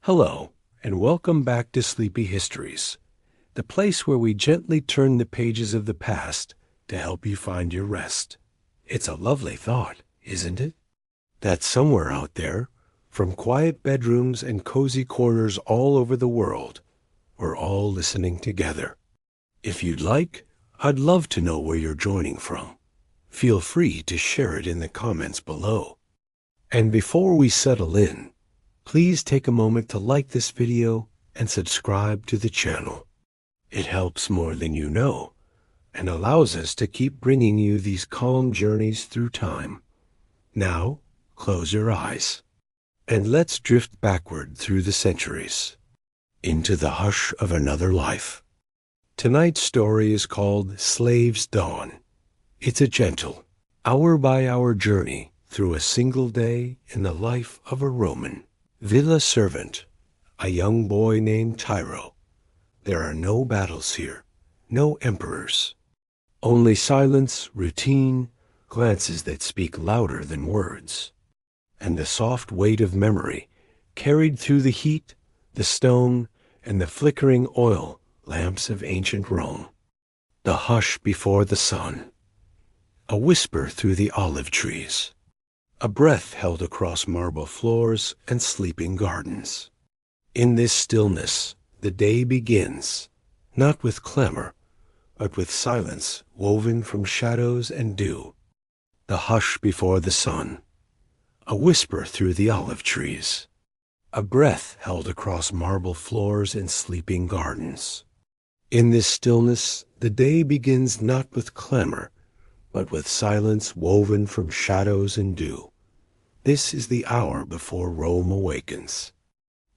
Hello, and welcome back to Sleepy Histories, the place where we gently turn the pages of the past to help you find your rest. It's a lovely thought, isn't it? That somewhere out there, from quiet bedrooms and cozy corners all over the world, we're all listening together. If you'd like, I'd love to know where you're joining from. Feel free to share it in the comments below. And before we settle in, please take a moment to like this video and subscribe to the channel. It helps more than you know and allows us to keep bringing you these calm journeys through time. Now, close your eyes and let's drift backward through the centuries into the hush of another life. Tonight's story is called Slave's Dawn. It's a gentle, hour-by-hour journey through a single day in the life of a Roman villa servant, a young boy named Tiro. There are no battles here, no emperors. Only silence, routine, glances that speak louder than words, and the soft weight of memory carried through the heat, the stone, and the flickering oil lamps of ancient Rome. The hush before the sun, a whisper through the olive trees, a breath held across marble floors and sleeping gardens. In this stillness, the day begins, not with clamor, but with silence woven from shadows and dew. The hush before the sun, a whisper through the olive trees, a breath held across marble floors and sleeping gardens. In this stillness, the day begins not with clamor, but with silence woven from shadows and dew. This is the hour before Rome awakens.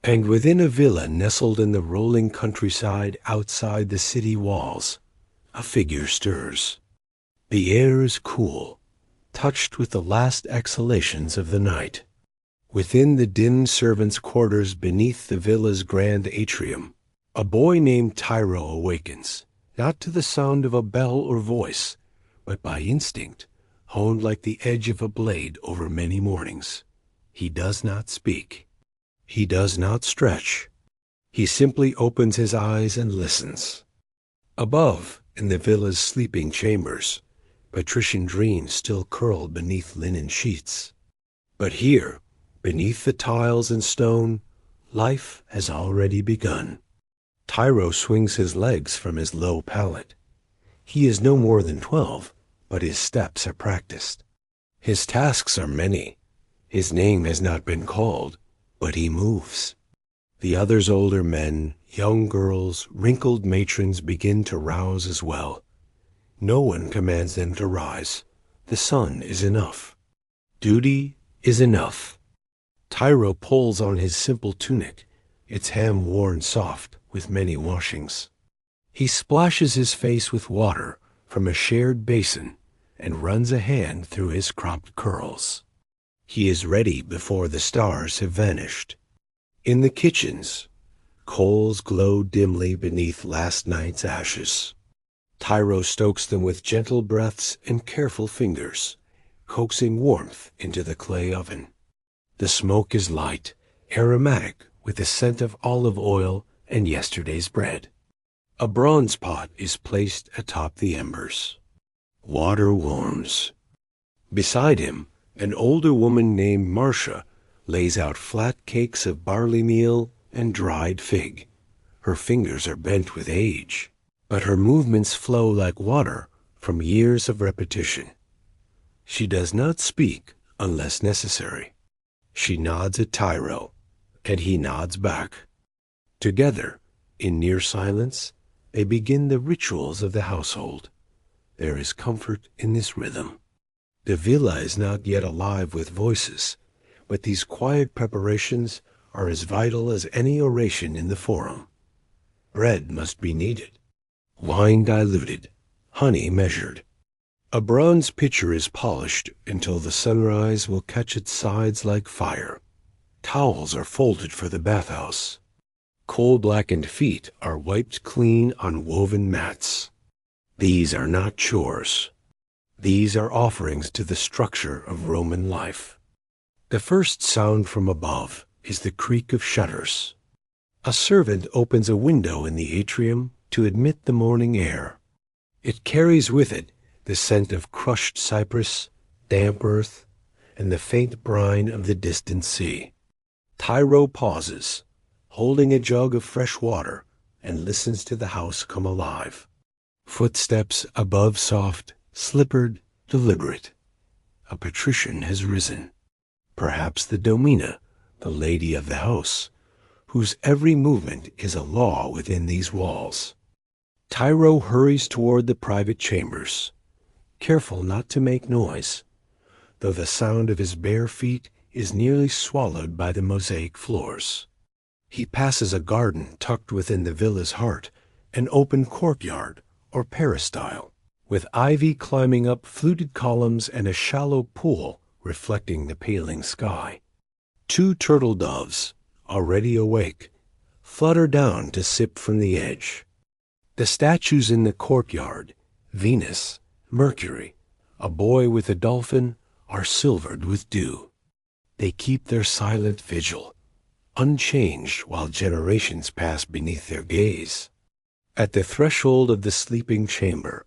And within a villa nestled in the rolling countryside outside the city walls, a figure stirs. The air is cool, touched with the last exhalations of the night. Within the dim servants' quarters beneath the villa's grand atrium, a boy named Tiro awakens, not to the sound of a bell or voice, but by instinct, honed like the edge of a blade over many mornings. He does not speak. He does not stretch. He simply opens his eyes and listens. Above, in the villa's sleeping chambers, patrician dreams still curled beneath linen sheets. But here, beneath the tiles and stone, life has already begun. Tiro swings his legs from his low pallet. He is no more than 12, but his steps are practiced. His tasks are many. His name has not been called, but he moves. The others, older men, young girls, wrinkled matrons, begin to rouse as well. No one commands them to rise. The sun is enough. Duty is enough. Tiro pulls on his simple tunic, its hem worn soft with many washings. He splashes his face with water from a shared basin and runs a hand through his cropped curls. He is ready before the stars have vanished. In the kitchens, coals glow dimly beneath last night's ashes. Tiro stokes them with gentle breaths and careful fingers, coaxing warmth into the clay oven. The smoke is light, aromatic with the scent of olive oil and yesterday's bread. A bronze pot is placed atop the embers. Water warms. Beside him, an older woman named Marcia lays out flat cakes of barley meal and dried fig. Her fingers are bent with age, but her movements flow like water from years of repetition. She does not speak unless necessary. She nods at Tiro, and he nods back. Together, in near silence, they begin the rituals of the household. There is comfort in this rhythm. The villa is not yet alive with voices, but these quiet preparations are as vital as any oration in the forum. Bread must be kneaded, wine diluted, honey measured. A bronze pitcher is polished until the sunrise will catch its sides like fire. Towels are folded for the bathhouse. Coal-blackened feet are wiped clean on woven mats. These are not chores. These are offerings to the structure of Roman life. The first sound from above is the creak of shutters. A servant opens a window in the atrium to admit the morning air. It carries with it the scent of crushed cypress, damp earth, and the faint brine of the distant sea. Tiro pauses, holding a jug of fresh water, and listens to the house come alive. Footsteps above soft, slippered, deliberate. A patrician has risen. Perhaps the domina, the lady of the house, whose every movement is a law within these walls. Tiro hurries toward the private chambers, careful not to make noise, though the sound of his bare feet is nearly swallowed by the mosaic floors. He passes a garden tucked within the villa's heart, an open courtyard, or peristyle, with ivy climbing up fluted columns and a shallow pool reflecting the paling sky. 2 turtle doves, already awake, flutter down to sip from the edge. The statues in the courtyard, Venus, Mercury, a boy with a dolphin, are silvered with dew. They keep their silent vigil, unchanged while generations pass beneath their gaze. At the threshold of the sleeping chamber,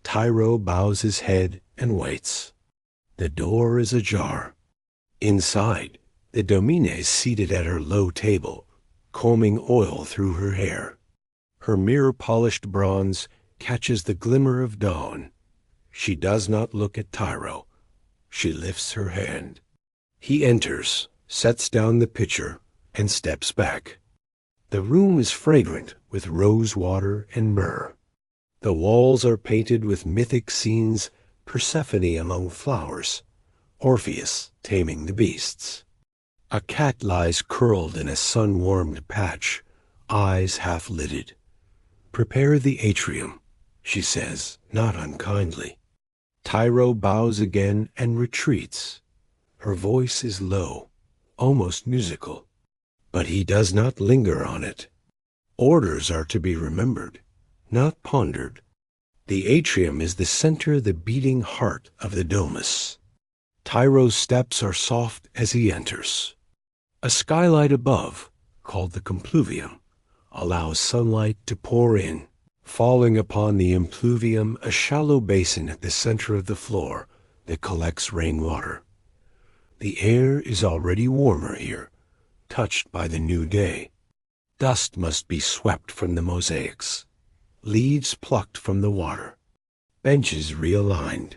Tiro bows his head and waits. The door is ajar. Inside, the domina is seated at her low table, combing oil through her hair. Her mirror-polished bronze catches the glimmer of dawn. She does not look at Tiro. She lifts her hand. He enters, sets down the pitcher, and steps back. The room is fragrant with rose water and myrrh. The walls are painted with mythic scenes, Persephone among flowers, Orpheus taming the beasts. A cat lies curled in a sun-warmed patch, eyes half-lidded. "Prepare the atrium," she says, not unkindly. Tiro bows again and retreats. Her voice is low, almost musical, but he does not linger on it. Orders are to be remembered, not pondered. The atrium is the center, the beating heart of the domus. Tiro's steps are soft as he enters. A skylight above, called the compluvium, allows sunlight to pour in, falling upon the impluvium, a shallow basin at the center of the floor that collects rainwater. The air is already warmer here, touched by the new day. Dust must be swept from the mosaics, leaves plucked from the water, benches realigned,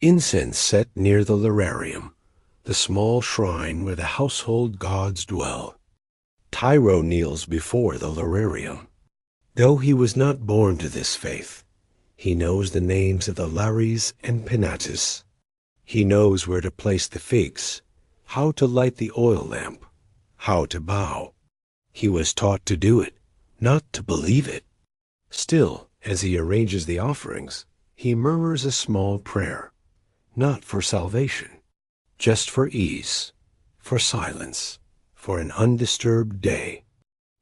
incense set near the lararium, the small shrine where the household gods dwell. Tiro kneels before the lararium. Though he was not born to this faith, he knows the names of the Lares and Penates. He knows where to place the figs, how to light the oil lamp, how to bow. He was taught to do it, not to believe it. Still, as he arranges the offerings, he murmurs a small prayer, not for salvation, just for ease, for silence, for an undisturbed day.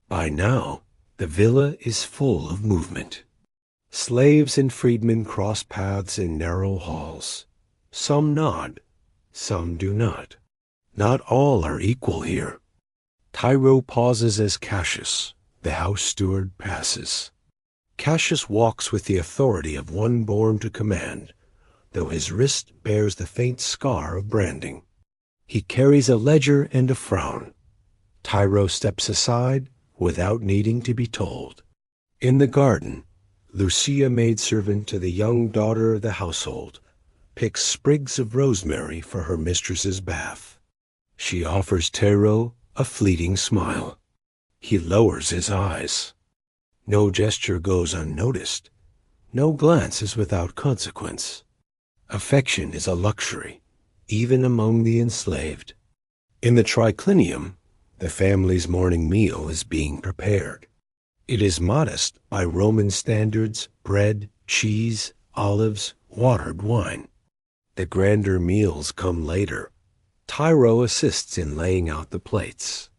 By now, the villa is full of movement. Slaves and freedmen cross paths in narrow halls. Some nod, some do not. Not all are equal here. Tiro pauses as Cassius, the house steward, passes. Cassius walks with the authority of one born to command, though his wrist bears the faint scar of branding. He carries a ledger and a frown. Tiro steps aside without needing to be told. In the garden, Lucia, maidservant to the young daughter of the household, picks sprigs of rosemary for her mistress's bath. She offers Tiro a fleeting smile. He lowers his eyes. No gesture goes unnoticed. No glance is without consequence. Affection is a luxury, even among the enslaved. In the triclinium, the family's morning meal is being prepared. It is modest by Roman standards: bread, cheese, olives, watered wine. The grander meals come later. Tiro assists in laying out the plates.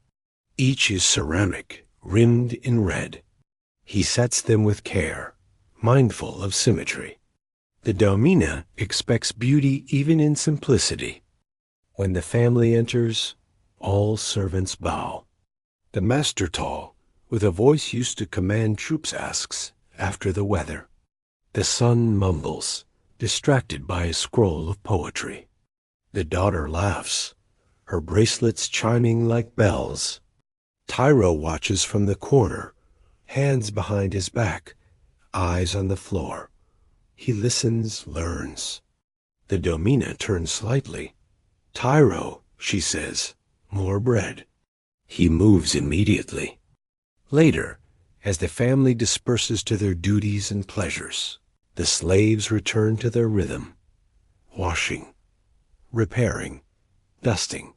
Each is ceramic, rimmed in red. He sets them with care, mindful of symmetry. The domina expects beauty even in simplicity. When the family enters, all servants bow. The master tall, with a voice used to command troops, asks after the weather. The son mumbles, distracted by a scroll of poetry. The daughter laughs, her bracelets chiming like bells. Tiro watches from the corner, hands behind his back, eyes on the floor. He listens, learns. The domina turns slightly. "Tiro," she says, "more bread." He moves immediately. Later, as the family disperses to their duties and pleasures, the slaves return to their rhythm, washing, repairing, dusting.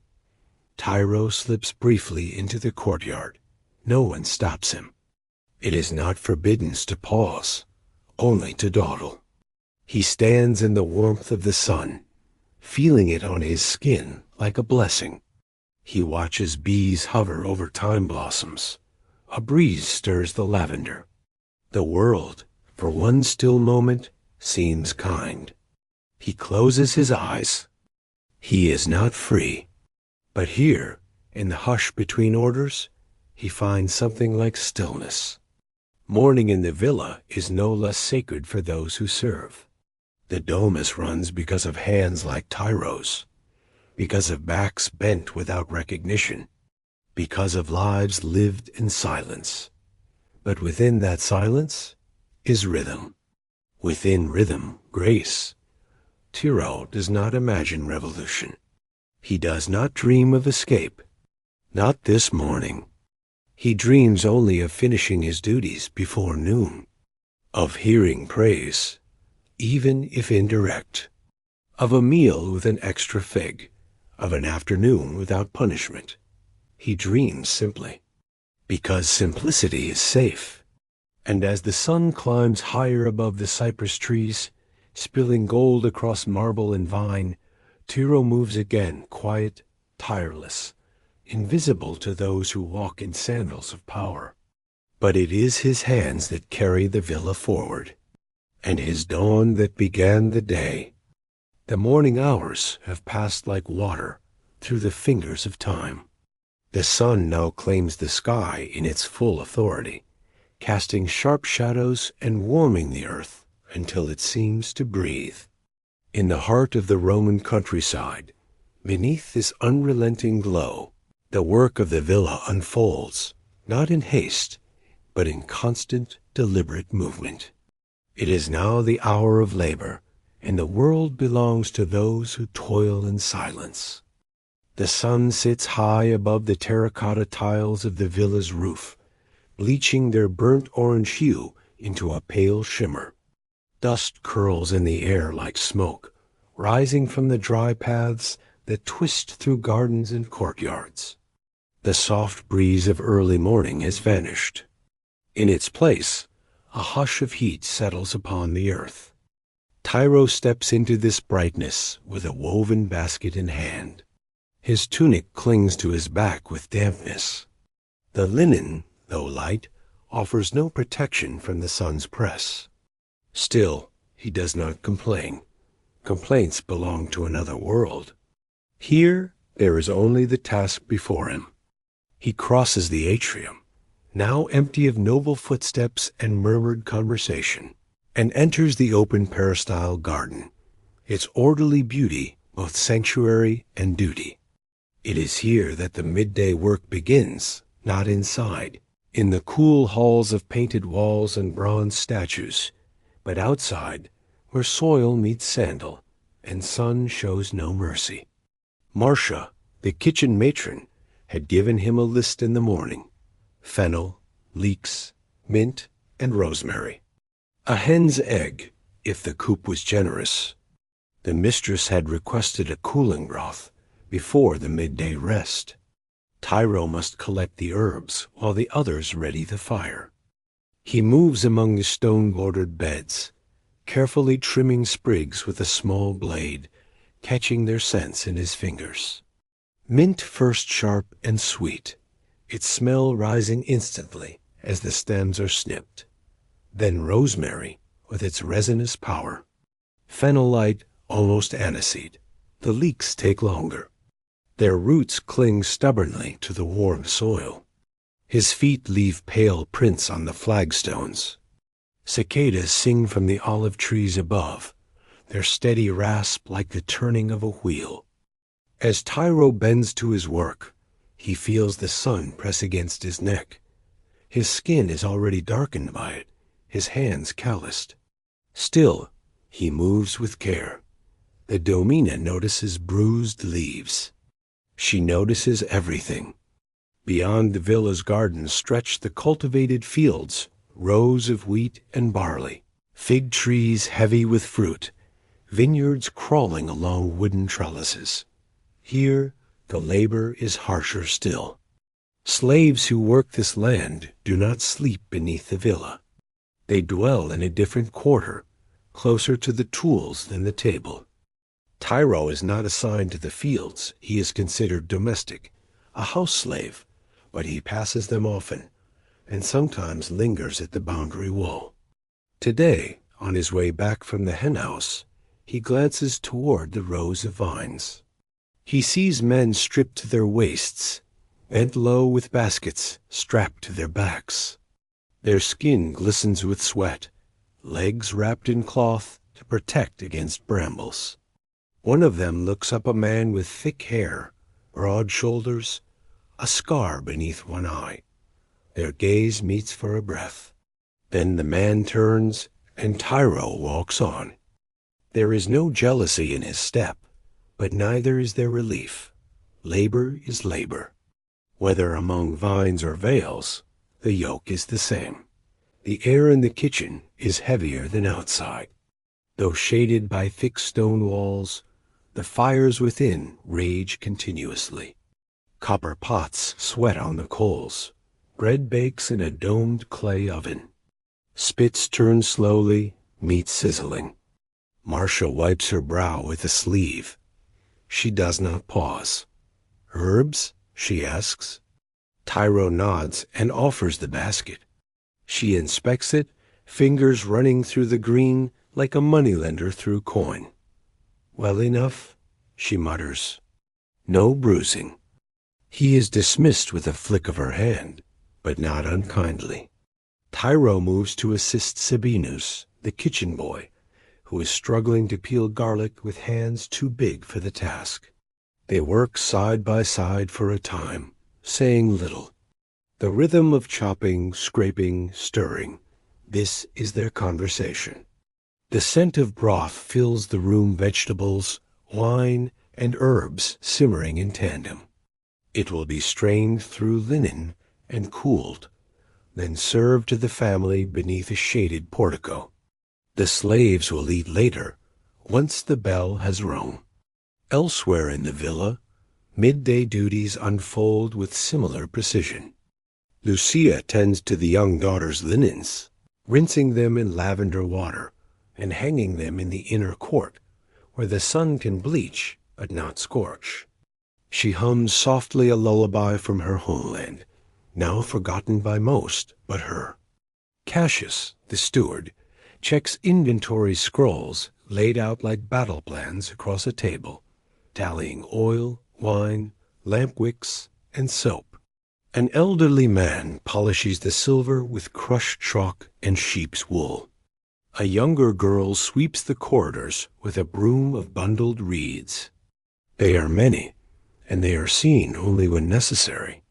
Tiro slips briefly into the courtyard. No one stops him. It is not forbidden to pause, only to dawdle. He stands in the warmth of the sun, feeling it on his skin like a blessing. He watches bees hover over thyme blossoms. A breeze stirs the lavender. The world, for one still moment, seems kind. He closes his eyes. He is not free. But here, in the hush between orders, he finds something like stillness. Mourning in the villa is no less sacred for those who serve. The domus runs because of hands like Tiro's, because of backs bent without recognition, because of lives lived in silence. But within that silence is rhythm. Within rhythm, grace. Tiro does not imagine revolution. He does not dream of escape. Not this morning. He dreams only of finishing his duties before noon, of hearing praise, even if indirect, of a meal with an extra fig, of an afternoon without punishment. He dreams simply, because simplicity is safe. And as the sun climbs higher above the cypress trees, spilling gold across marble and vine, Tiro moves again, quiet, tireless, invisible to those who walk in sandals of power. But it is his hands that carry the villa forward, and his dawn that began the day. The morning hours have passed like water through the fingers of time. The sun now claims the sky in its full authority, casting sharp shadows and warming the earth until it seems to breathe. In the heart of the Roman countryside, beneath this unrelenting glow, the work of the villa unfolds, not in haste, but in constant, deliberate movement. It is now the hour of labor, and the world belongs to those who toil in silence. The sun sits high above the terracotta tiles of the villa's roof, bleaching their burnt orange hue into a pale shimmer. Dust curls in the air like smoke, rising from the dry paths that twist through gardens and courtyards. The soft breeze of early morning has vanished. In its place, a hush of heat settles upon the earth. Tiro steps into this brightness with a woven basket in hand. His tunic clings to his back with dampness. The linen, though light, offers no protection from the sun's press. Still, he does not complain. Complaints belong to another world. Here, there is only the task before him. He crosses the atrium, now empty of noble footsteps and murmured conversation, and enters the open peristyle garden, its orderly beauty both sanctuary and duty. It is here that the midday work begins, not inside, in the cool halls of painted walls and bronze statues, but outside, where soil meets sandal, and sun shows no mercy. Marcia, the kitchen matron, had given him a list in the morning: fennel, leeks, mint, and rosemary. A hen's egg, if the coop was generous. The mistress had requested a cooling broth before the midday rest. Tiro must collect the herbs while the others ready the fire. He moves among the stone-bordered beds, carefully trimming sprigs with a small blade, catching their scents in his fingers. Mint first sharp and sweet, its smell rising instantly as the stems are snipped. Then rosemary with its resinous power. Fennel light, almost aniseed. The leeks take longer. Their roots cling stubbornly to the warm soil. His feet leave pale prints on the flagstones. Cicadas sing from the olive trees above, their steady rasp like the turning of a wheel. As Tiro bends to his work, he feels the sun press against his neck. His skin is already darkened by it, his hands calloused. Still, he moves with care. The Domina notices bruised leaves. She notices everything. Beyond the villa's garden stretch the cultivated fields, rows of wheat and barley, fig trees heavy with fruit, vineyards crawling along wooden trellises. Here, the labor is harsher still. Slaves who work this land do not sleep beneath the villa. They dwell in a different quarter, closer to the tools than the table. Tiro is not assigned to the fields. He is considered domestic, a house slave, but he passes them often, and sometimes lingers at the boundary wall. Today, on his way back from the henhouse, he glances toward the rows of vines. He sees men stripped to their waists, bent low with baskets strapped to their backs. Their skin glistens with sweat, legs wrapped in cloth to protect against brambles. One of them looks up a man with thick hair, broad shoulders, a scar beneath one eye. Their gaze meets for a breath. Then the man turns, and Tiro walks on. There is no jealousy in his step, but neither is there relief. Labor is labor. Whether among vines or veils, the yoke is the same. The air in the kitchen is heavier than outside. Though shaded by thick stone walls, the fires within rage continuously. Copper pots sweat on the coals. Bread bakes in a domed clay oven. Spits turn slowly, meat sizzling. Marcia wipes her brow with a sleeve. She does not pause. "Herbs?" she asks. Tiro nods and offers the basket. She inspects it, fingers running through the green like a moneylender through coin. "Well enough," she mutters. No bruising. He is dismissed with a flick of her hand, but not unkindly. Tiro moves to assist Sabinus, the kitchen boy, who is struggling to peel garlic with hands too big for the task. They work side by side for a time, saying little. The rhythm of chopping, scraping, stirring, this is their conversation. The scent of broth fills the room, vegetables, wine, and herbs simmering in tandem. It will be strained through linen and cooled, then served to the family beneath a shaded portico. The slaves will eat later, once the bell has rung. Elsewhere in the villa, midday duties unfold with similar precision. Lucia tends to the young daughter's linens, rinsing them in lavender water and hanging them in the inner court, where the sun can bleach but not scorch. She hums softly a lullaby from her homeland, now forgotten by most but her. Cassius, the steward, checks inventory scrolls laid out like battle plans across a table, tallying oil, wine, lamp wicks, and soap. An elderly man polishes the silver with crushed chalk and sheep's wool. A younger girl sweeps the corridors with a broom of bundled reeds. They are many, and they are seen only when necessary.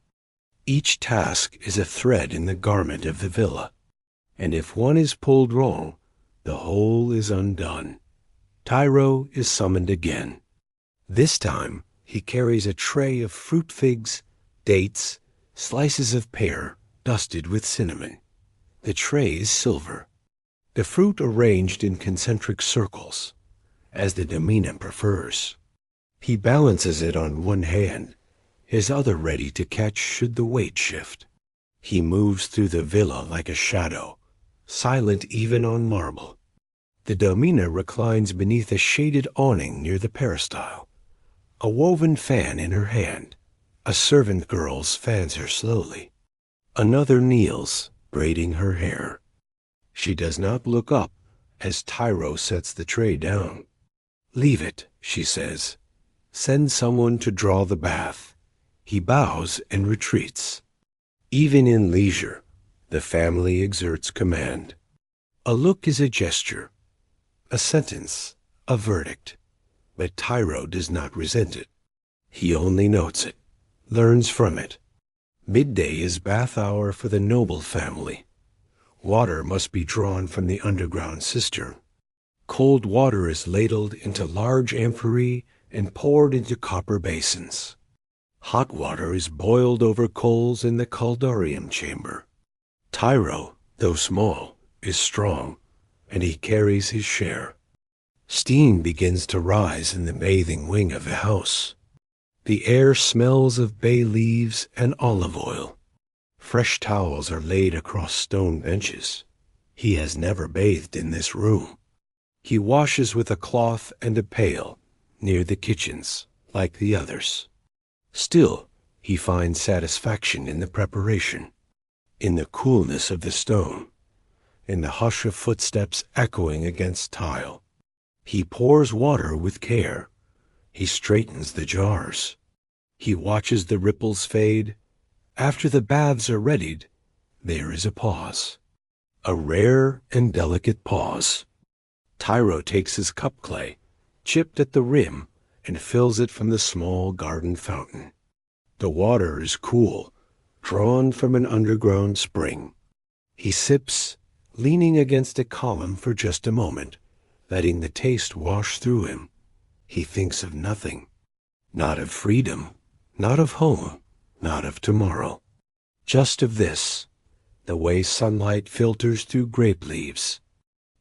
Each task is a thread in the garment of the villa, and if one is pulled wrong, the whole is undone. Tiro is summoned again. This time he carries a tray of fruit figs, dates, slices of pear dusted with cinnamon. The tray is silver. The fruit arranged in concentric circles, as the Domina prefers. He balances it on one hand, his other ready to catch should the weight shift. He moves through the villa like a shadow, silent even on marble. The Domina reclines beneath a shaded awning near the peristyle, a woven fan in her hand. A servant girl fans her slowly. Another kneels, braiding her hair. She does not look up as Tiro sets the tray down. "Leave it," she says. "Send someone to draw the bath." He bows and retreats. Even in leisure, the family exerts command. A look is a gesture, a sentence, a verdict. But Tiro does not resent it. He only notes it, learns from it. Midday is bath hour for the noble family. Water must be drawn from the underground cistern. Cold water is ladled into large amphorae and poured into copper basins. Hot water is boiled over coals in the caldarium chamber. Tiro, though small, is strong, and he carries his share. Steam begins to rise in the bathing wing of the house. The air smells of bay leaves and olive oil. Fresh towels are laid across stone benches. He has never bathed in this room. He washes with a cloth and a pail near the kitchens, like the others. Still, he finds satisfaction in the preparation, in the coolness of the stone, in the hush of footsteps echoing against tile. He pours water with care. He straightens the jars. He watches the ripples fade. After the baths are readied, there is a pause. A rare and delicate pause. Tiro takes his cup clay, chipped at the rim, and fills it from the small garden fountain. The water is cool, drawn from an underground spring. He sips, leaning against a column for just a moment, letting the taste wash through him. He thinks of nothing. Not of freedom, not of home, not of tomorrow. Just of this, the way sunlight filters through grape leaves,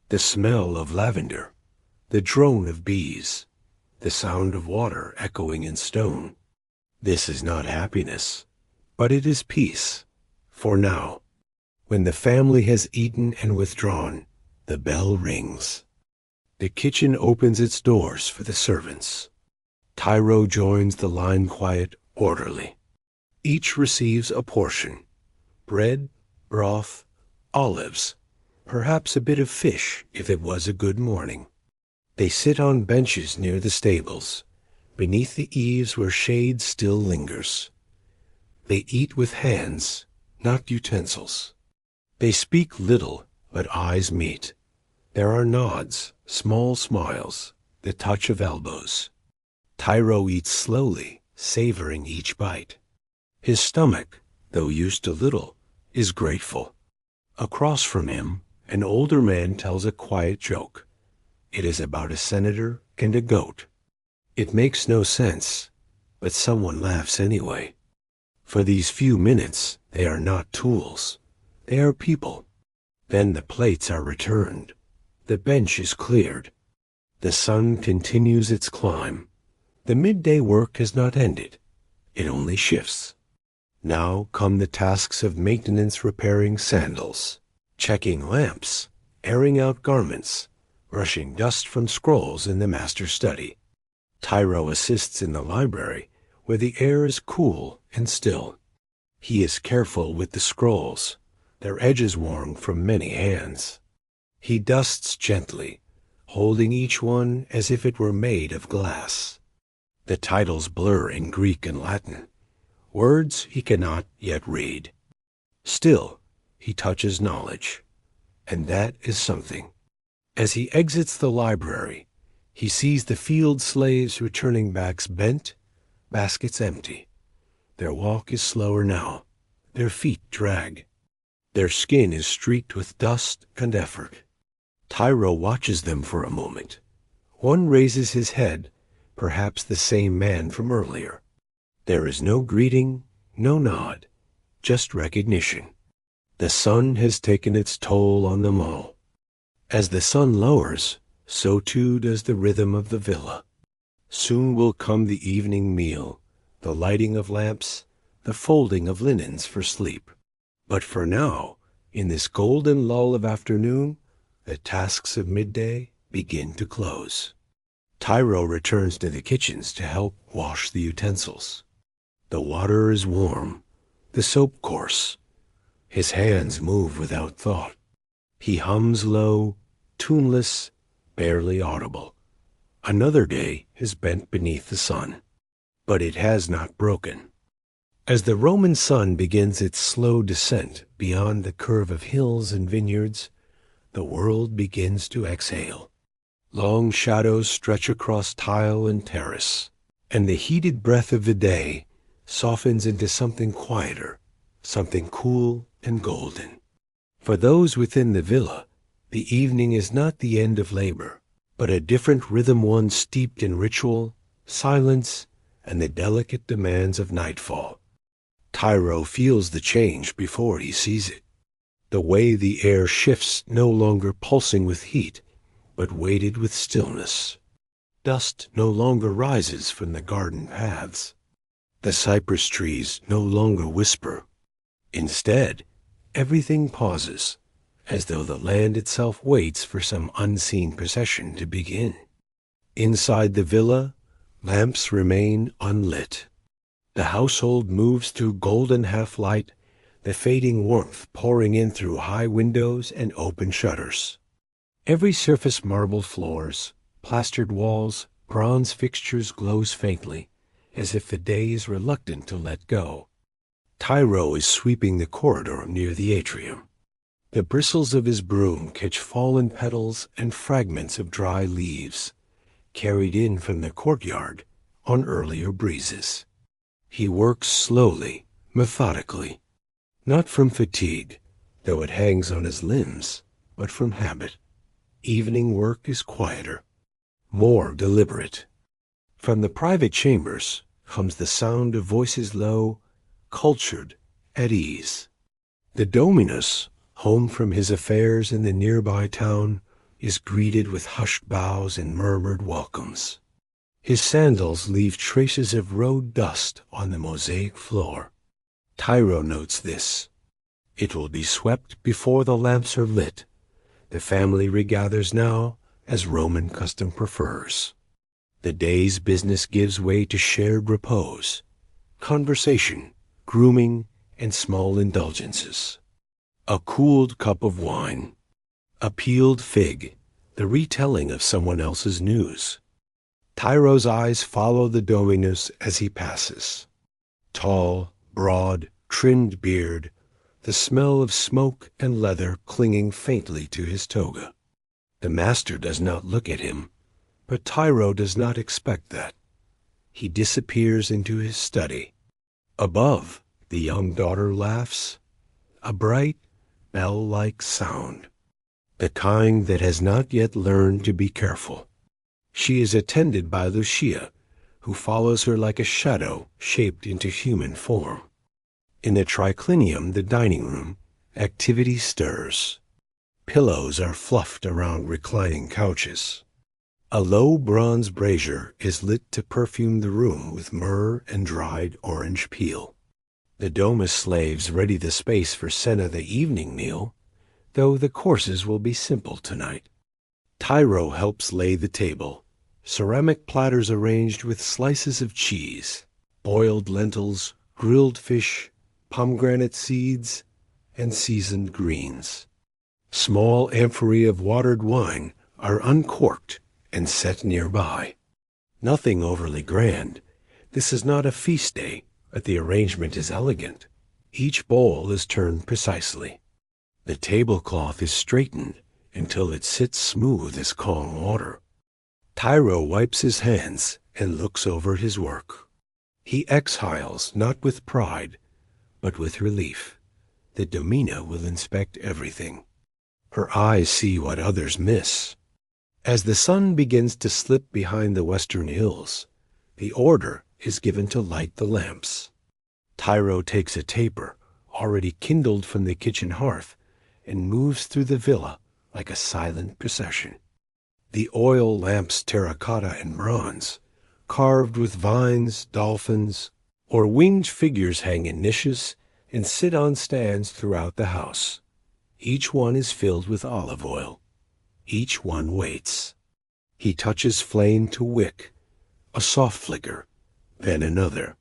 the smell of lavender, the drone of bees, the sound of water echoing in stone. This is not happiness, but it is peace, for now. When the family has eaten and withdrawn, the bell rings. The kitchen opens its doors for the servants. Tiro joins the line quiet, orderly. Each receives a portion: bread, broth, olives, perhaps a bit of fish if it was a good morning. They sit on benches near the stables, beneath the eaves where shade still lingers. They eat with hands, not utensils. They speak little, but eyes meet. There are nods, small smiles, the touch of elbows. Tiro eats slowly, savoring each bite. His stomach, though used to little, is grateful. Across from him, an older man tells a quiet joke. It is about a senator and a goat. It makes no sense, but someone laughs anyway. For these few minutes, they are not tools. They are people. Then the plates are returned. The bench is cleared. The sun continues its climb. The midday work has not ended. It only shifts. Now come the tasks of maintenance, repairing sandals, checking lamps, airing out garments, brushing dust from scrolls in the master's study. Tiro assists in the library, where the air is cool and still. He is careful with the scrolls, their edges worn from many hands. He dusts gently, holding each one as if it were made of glass. The titles blur in Greek and Latin, words he cannot yet read. Still, he touches knowledge, and that is something. As he exits the library, he sees the field slaves returning backs bent, baskets empty. Their walk is slower now. Their feet drag. Their skin is streaked with dust and effort. Tiro watches them for a moment. One raises his head, perhaps the same man from earlier. There is no greeting, no nod, just recognition. The sun has taken its toll on them all. As the sun lowers, so too does the rhythm of the villa. Soon will come the evening meal, the lighting of lamps, the folding of linens for sleep. But for now, in this golden lull of afternoon, the tasks of midday begin to close. Tiro returns to the kitchens to help wash the utensils. The water is warm, the soap coarse. His hands move without thought. He hums low, tuneless, barely audible. Another day is bent beneath the sun, but it has not broken. As the Roman sun begins its slow descent beyond the curve of hills and vineyards, the world begins to exhale. Long shadows stretch across tile and terrace, and the heated breath of the day softens into something quieter, something cool and golden. For those within the villa, the evening is not the end of labor, but a different rhythm, one steeped in ritual, silence, and the delicate demands of nightfall. Tiro feels the change before he sees it. The way the air shifts, no longer pulsing with heat, but weighted with stillness. Dust no longer rises from the garden paths. The cypress trees no longer whisper. Instead, everything pauses, as though the land itself waits for some unseen procession to begin. Inside the villa, lamps remain unlit. The household moves through golden half-light, the fading warmth pouring in through high windows and open shutters. Every surface marbled floors, plastered walls, bronze fixtures glows faintly, as if the day is reluctant to let go. Tiro is sweeping the corridor near the atrium. The bristles of his broom catch fallen petals and fragments of dry leaves, carried in from the courtyard on earlier breezes. He works slowly, methodically, not from fatigue, though it hangs on his limbs, but from habit. Evening work is quieter, more deliberate. From the private chambers comes the sound of voices low, cultured, at ease. The dominus, home from his affairs in the nearby town, is greeted with hushed bows and murmured welcomes. His sandals leave traces of road dust on the mosaic floor. Tiro notes this. It will be swept before the lamps are lit. The family regathers now, as Roman custom prefers. The day's business gives way to shared repose, conversation, grooming, and small indulgences. A cooled cup of wine, a peeled fig, the retelling of someone else's news. Tiro's eyes follow the dominus as he passes. Tall, broad, trimmed beard, the smell of smoke and leather clinging faintly to his toga. The master does not look at him, but Tiro does not expect that. He disappears into his study. Above, the young daughter laughs, a bright, bell-like sound, the kind that has not yet learned to be careful. She is attended by Lucia, who follows her like a shadow shaped into human form. In the triclinium, the dining room, activity stirs. Pillows are fluffed around reclining couches. A low bronze brazier is lit to perfume the room with myrrh and dried orange peel. The domus slaves ready the space for Senna the evening meal, though the courses will be simple tonight. Tiro helps lay the table, ceramic platters arranged with slices of cheese, boiled lentils, grilled fish, pomegranate seeds, and seasoned greens. Small amphorae of watered wine are uncorked and set nearby. Nothing overly grand. This is not a feast day, but the arrangement is elegant. Each bowl is turned precisely. The tablecloth is straightened until it sits smooth as calm water. Tiro wipes his hands and looks over his work. He exhales not with pride, but with relief. The domina will inspect everything. Her eyes see what others miss. As the sun begins to slip behind the western hills, the order is given to light the lamps. Tiro takes a taper, already kindled from the kitchen hearth, and moves through the villa like a silent procession. The oil lamps, terracotta and bronze, carved with vines, dolphins, or winged figures, hang in niches and sit on stands throughout the house. Each one is filled with olive oil. Each one waits. He touches flame to wick, a soft flicker, then another.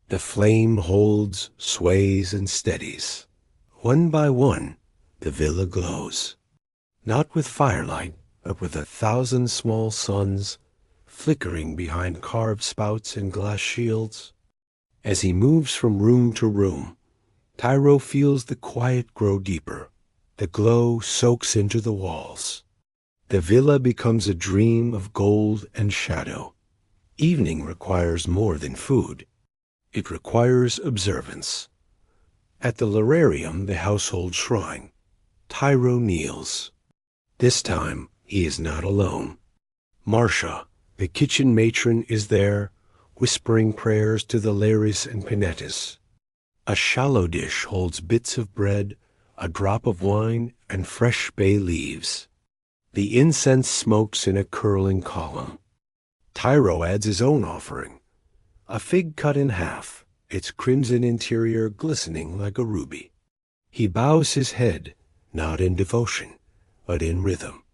The flame holds, sways, and steadies. One by one, the villa glows. Not with firelight, but with 1,000 small suns flickering behind carved spouts and glass shields. As he moves from room to room, Tiro feels the quiet grow deeper. The glow soaks into the walls. The villa becomes a dream of gold and shadow. Evening requires more than food. It requires observance. At the lararium, the household shrine, Tiro kneels. This time, he is not alone. Marcia, the kitchen matron, is there, whispering prayers to the Lares and Penetas. A shallow dish holds bits of bread, a drop of wine, and fresh bay leaves. The incense smokes in a curling column. Tiro adds his own offering, a fig cut in half, its crimson interior glistening like a ruby. He bows his head, not in devotion, but in rhythm.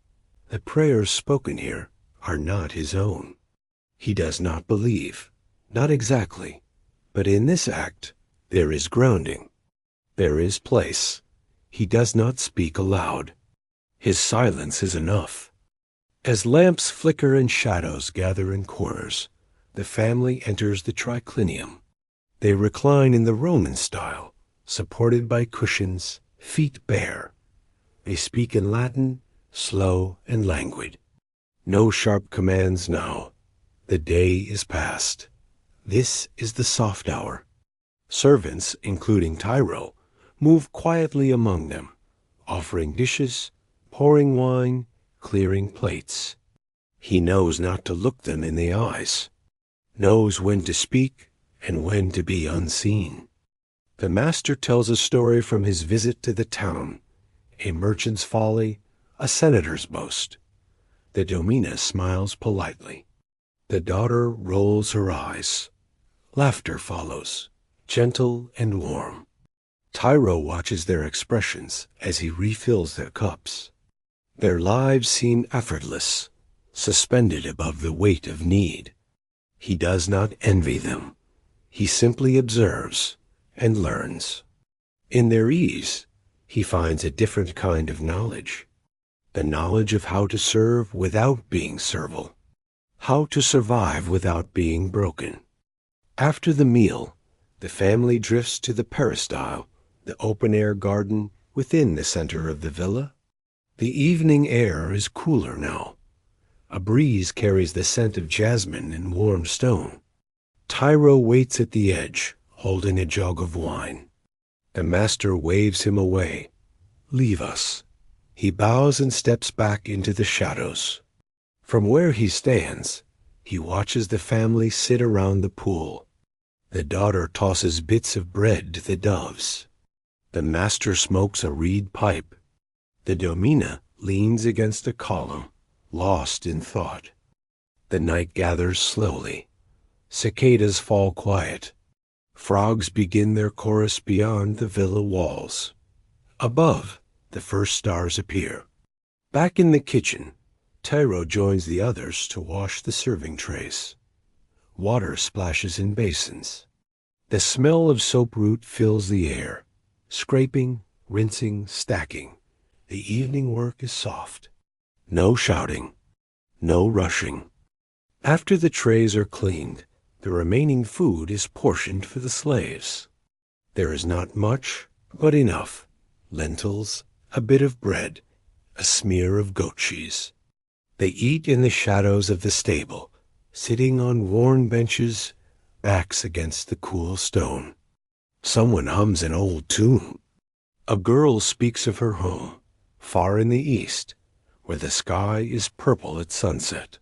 The prayers spoken here are not his own. He does not believe, not exactly, but in this act there is grounding. There is place. He does not speak aloud. His silence is enough. As lamps flicker and shadows gather in corners, the family enters the triclinium. They recline in the Roman style, supported by cushions, feet bare. They speak in Latin, slow and languid. No sharp commands now. The day is past. This is the soft hour. Servants, including Tiro, move quietly among them, offering dishes, pouring wine, clearing plates. He knows not to look them in the eyes, knows when to speak and when to be unseen. The master tells a story from his visit to the town, a merchant's folly, a senator's boast. The domina smiles politely. The daughter rolls her eyes. Laughter follows, gentle and warm. Tiro watches their expressions as he refills their cups. Their lives seem effortless, suspended above the weight of need. He does not envy them. He simply observes and learns. In their ease, he finds a different kind of knowledge. The knowledge of how to serve without being servile. How to survive without being broken. After the meal, the family drifts to the peristyle, the open-air garden within the center of the villa. The evening air is cooler now. A breeze carries the scent of jasmine and warm stone. Tiro waits at the edge, holding a jug of wine. The master waves him away. Leave us. He bows and steps back into the shadows. From where he stands, he watches the family sit around the pool. The daughter tosses bits of bread to the doves. The master smokes a reed pipe. The domina leans against a column, lost in thought. The night gathers slowly. Cicadas fall quiet. Frogs begin their chorus beyond the villa walls. Above, the first stars appear. Back in the kitchen, Tiro joins the others to wash the serving trays. Water splashes in basins. The smell of soap root fills the air. Scraping, rinsing, stacking. The evening work is soft. No shouting. No rushing. After the trays are cleaned, the remaining food is portioned for the slaves. There is not much, but enough. Lentils, a bit of bread, a smear of goat cheese. They eat in the shadows of the stable, sitting on worn benches, backs against the cool stone. Someone hums an old tune. A girl speaks of her home, far in the east, where the sky is purple at sunset.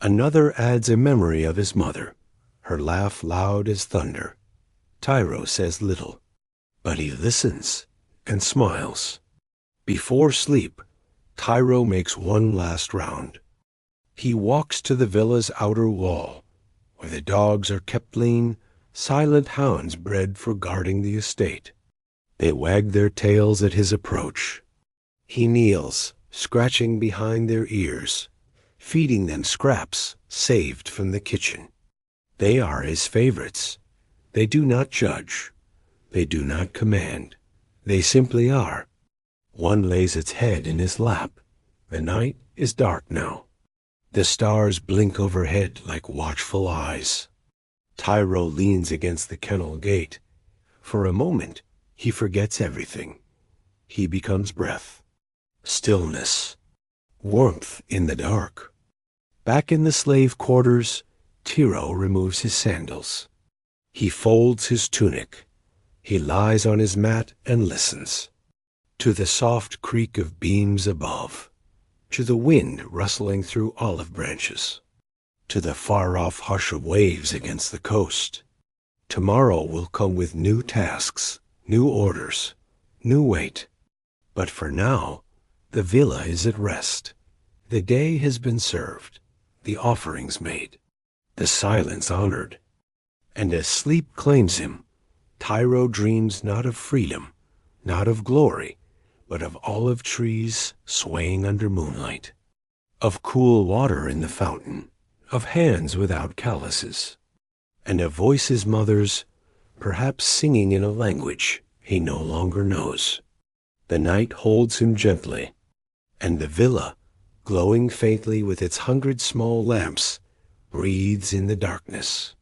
Another adds a memory of his mother, her laugh loud as thunder. Tiro says little, but he listens and smiles. Before sleep, Tiro makes one last round. He walks to the villa's outer wall, where the dogs are kept lean, silent hounds bred for guarding the estate. They wag their tails at his approach. He kneels, scratching behind their ears, feeding them scraps saved from the kitchen. They are his favorites. They do not judge. They do not command. They simply are. One lays its head in his lap. The night is dark now. The stars blink overhead like watchful eyes. Tiro leans against the kennel gate. For a moment, he forgets everything. He becomes breath, stillness, warmth in the dark. Back in the slave quarters, Tiro removes his sandals. He folds his tunic. He lies on his mat and listens. To the soft creak of beams above. To the wind rustling through olive branches. To the far-off hush of waves against the coast. Tomorrow will come with new tasks, new orders, new weight. But for now, the villa is at rest. The day has been served, the offerings made, the silence honored. And as sleep claims him, Tiro dreams not of freedom, not of glory, but of olive trees swaying under moonlight, of cool water in the fountain, of hands without calluses, and of voices mothers, perhaps singing in a language he no longer knows. The night holds him gently, and the villa, glowing faintly with its 100 small lamps, breathes in the darkness.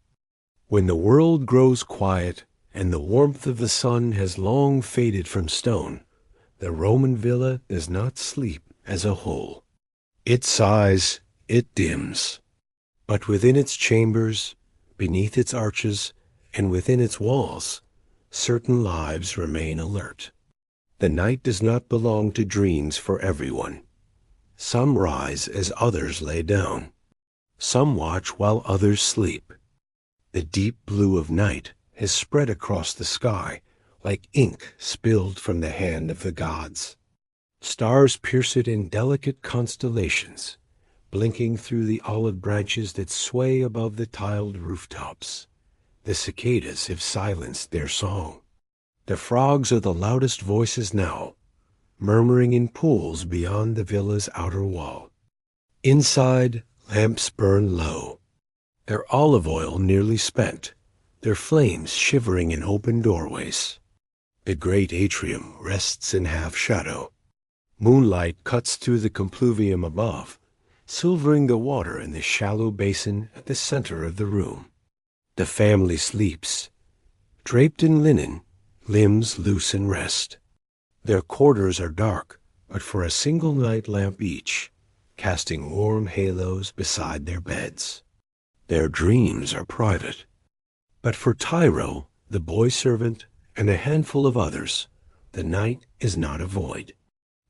When the world grows quiet and the warmth of the sun has long faded from stone, the Roman villa does not sleep as a whole. It sighs, it dims. But within its chambers, beneath its arches, and within its walls, certain lives remain alert. The night does not belong to dreams for everyone. Some rise as others lay down. Some watch while others sleep. The deep blue of night has spread across the sky like ink spilled from the hand of the gods. Stars pierce it in delicate constellations, blinking through the olive branches that sway above the tiled rooftops. The cicadas have silenced their song. The frogs are the loudest voices now, murmuring in pools beyond the villa's outer wall. Inside, lamps burn low, their olive oil nearly spent, their flames shivering in open doorways. The great atrium rests in half shadow. Moonlight cuts through the compluvium above, silvering the water in the shallow basin at the center of the room. The family sleeps, draped in linen, limbs loose in rest. Their quarters are dark, but for a single night lamp each, casting warm halos beside their beds. Their dreams are private. But for Tiro, the boy servant, and a handful of others, the night is not a void.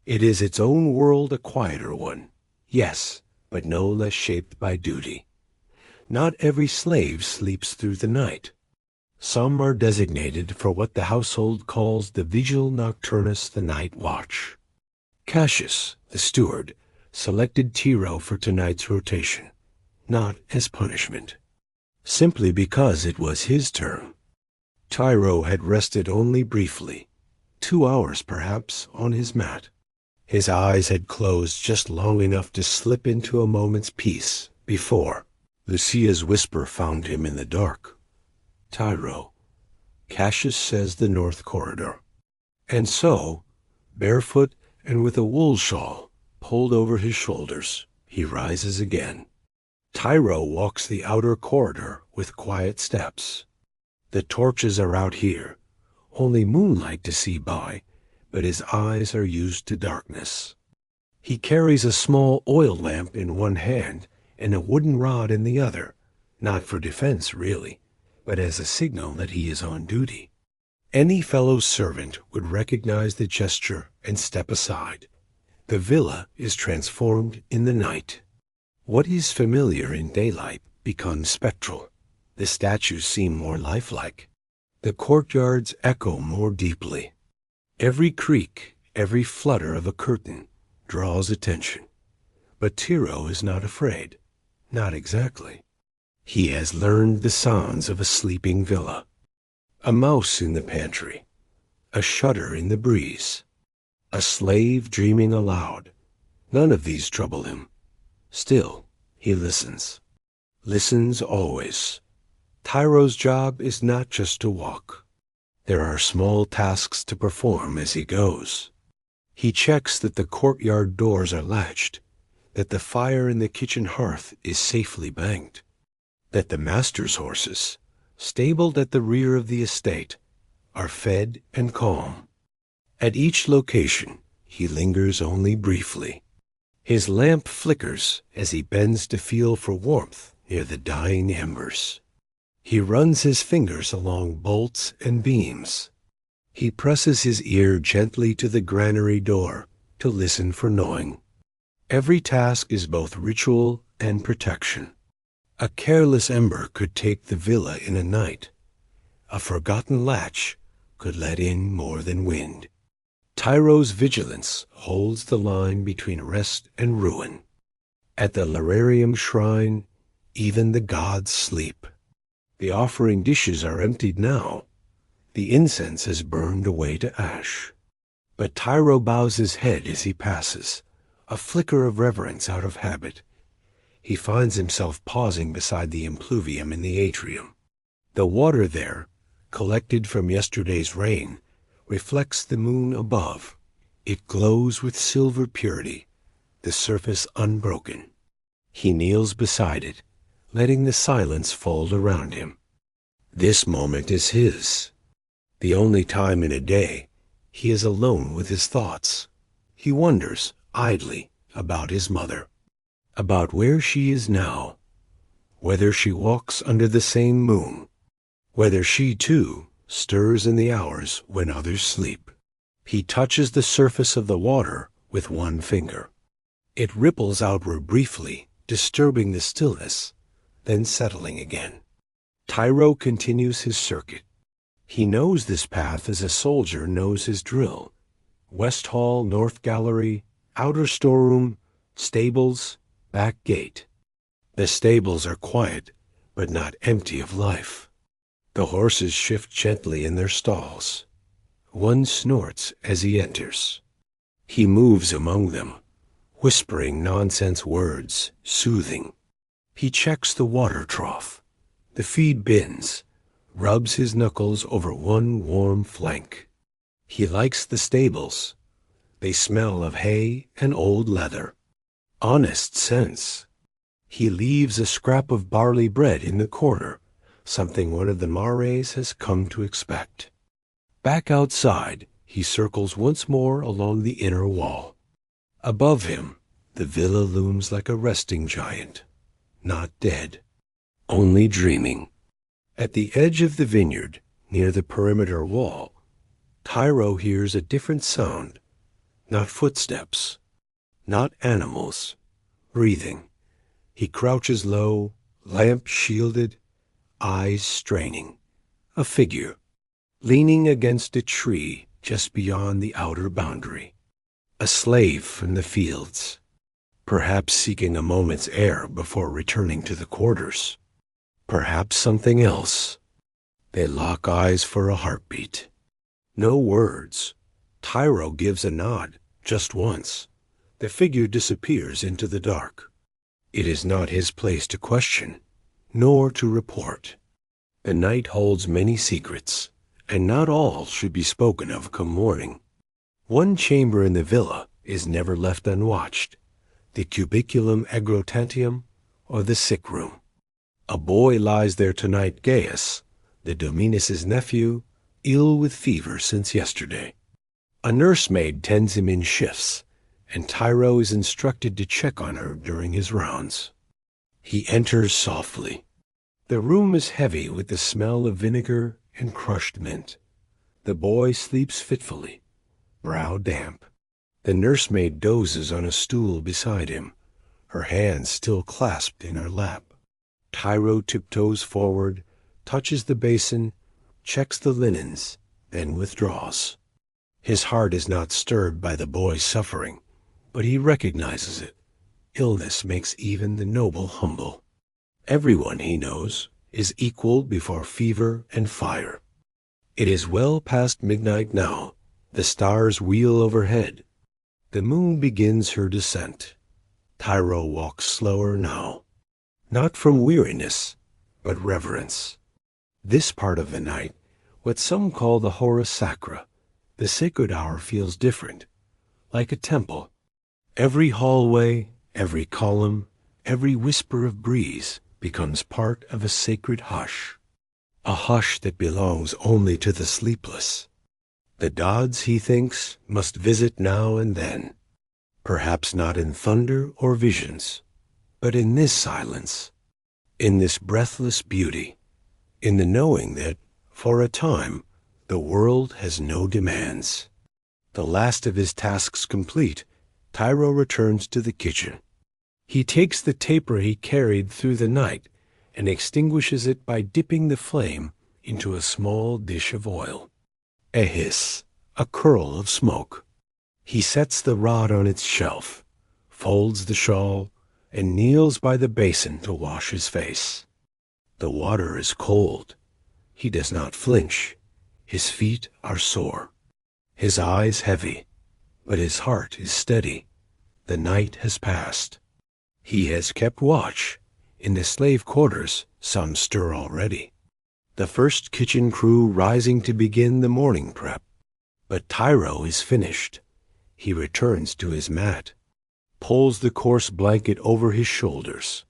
It is its own world, a quieter one, yes, but no less shaped by duty. Not every slave sleeps through the night. Some are designated for what the household calls the vigil nocturnus, the night watch. Cassius, the steward, selected Tiro for tonight's rotation, not as punishment, simply because it was his turn. Tiro had rested only briefly, 2 hours perhaps, on his mat. His eyes had closed just long enough to slip into a moment's peace before Lucia's whisper found him in the dark. Tiro, Cassius says the north corridor. And so, barefoot and with a wool shawl pulled over his shoulders, he rises again. Tiro walks the outer corridor with quiet steps. The torches are out here, only moonlight to see by, but his eyes are used to darkness. He carries a small oil lamp in one hand and a wooden rod in the other, not for defense really, but as a signal that he is on duty. Any fellow servant would recognize the gesture and step aside. The villa is transformed in the night. What is familiar in daylight becomes spectral. The statues seem more lifelike. The courtyards echo more deeply. Every creak, every flutter of a curtain draws attention. But Tiro is not afraid. Not exactly. He has learned the sounds of a sleeping villa. A mouse in the pantry. A shudder in the breeze. A slave dreaming aloud. None of these trouble him. Still, he listens. Listens always. Tiro's job is not just to walk. There are small tasks to perform as he goes. He checks that the courtyard doors are latched, that the fire in the kitchen hearth is safely banked, that the master's horses, stabled at the rear of the estate, are fed and calm. At each location, he lingers only briefly. His lamp flickers as he bends to feel for warmth near the dying embers. He runs his fingers along bolts and beams. He presses his ear gently to the granary door to listen for gnawing. Every task is both ritual and protection. A careless ember could take the villa in a night. A forgotten latch could let in more than wind. Tiro's vigilance holds the line between rest and ruin. At the Lararium shrine, even the gods sleep. The offering dishes are emptied now. The incense has burned away to ash. But Tiro bows his head as he passes, a flicker of reverence out of habit. He finds himself pausing beside the impluvium in the atrium. The water there, collected from yesterday's rain, reflects the moon above. It glows with silver purity, the surface unbroken. He kneels beside it, letting the silence fold around him. This moment is his. The only time in a day he is alone with his thoughts. He wonders, idly, about his mother, about where she is now, whether she walks under the same moon, whether she, too, stirs in the hours when others sleep. He touches the surface of the water with one finger. It ripples outward briefly, disturbing the stillness, then settling again. Tiro continues his circuit. He knows this path as a soldier knows his drill. West Hall, North Gallery, outer storeroom, stables, back gate. The stables are quiet, but not empty of life. The horses shift gently in their stalls. One snorts as he enters. He moves among them, whispering nonsense words, soothing. He checks the water trough, the feed bins, rubs his knuckles over one warm flank. He likes the stables. They smell of hay and old leather. Honest sense. He leaves a scrap of barley bread in the corner, something one of the Mares has come to expect. Back outside, he circles once more along the inner wall. Above him, the villa looms like a resting giant, not dead, only dreaming. At the edge of the vineyard, near the perimeter wall, Tiro hears a different sound, not footsteps, not animals, breathing. He crouches low, lamp shielded, eyes straining. A figure, leaning against a tree just beyond the outer boundary. A slave from the fields, perhaps seeking a moment's air before returning to the quarters. Perhaps something else. They lock eyes for a heartbeat. No words. Tiro gives a nod, just once. The figure disappears into the dark. It is not his place to question, nor to report. The night holds many secrets, and not all should be spoken of come morning. One chamber in the villa is never left unwatched, the cubiculum agrotantium, or the sick room. A boy lies there tonight, Gaius, the Dominus's nephew, ill with fever since yesterday. A nursemaid tends him in shifts, and Tiro is instructed to check on her during his rounds. He enters softly. The room is heavy with the smell of vinegar and crushed mint. The boy sleeps fitfully, brow damp. The nursemaid dozes on a stool beside him, her hands still clasped in her lap. Tiro tiptoes forward, touches the basin, checks the linens, then withdraws. His heart is not stirred by the boy's suffering, but he recognizes it. Illness makes even the noble humble. Everyone, he knows, is equal before fever and fire. It is well past midnight now. The stars wheel overhead. The moon begins her descent. Tiro walks slower now, not from weariness, but reverence. This part of the night, what some call the hora sacra, the sacred hour, feels different, like a temple. Every hallway, every column, every whisper of breeze becomes part of a sacred hush. a hush that belongs only to the sleepless. The gods, he thinks, must visit now and then, perhaps not in thunder or visions, but in this silence, in this breathless beauty, in the knowing that, for a time, the world has no demands. The last of his tasks complete, Tiro returns to the kitchen. He takes the taper he carried through the night and extinguishes it by dipping the flame into a small dish of oil. A hiss, a curl of smoke. He sets the rod on its shelf, folds the shawl, and kneels by the basin to wash his face. The water is cold. He does not flinch. His feet are sore. His eyes heavy, but his heart is steady. The night has passed. He has kept watch. In the slave quarters, some stir already. The first kitchen crew rising to begin the morning prep. But Tiro is finished. He returns to his mat, pulls the coarse blanket over his shoulders,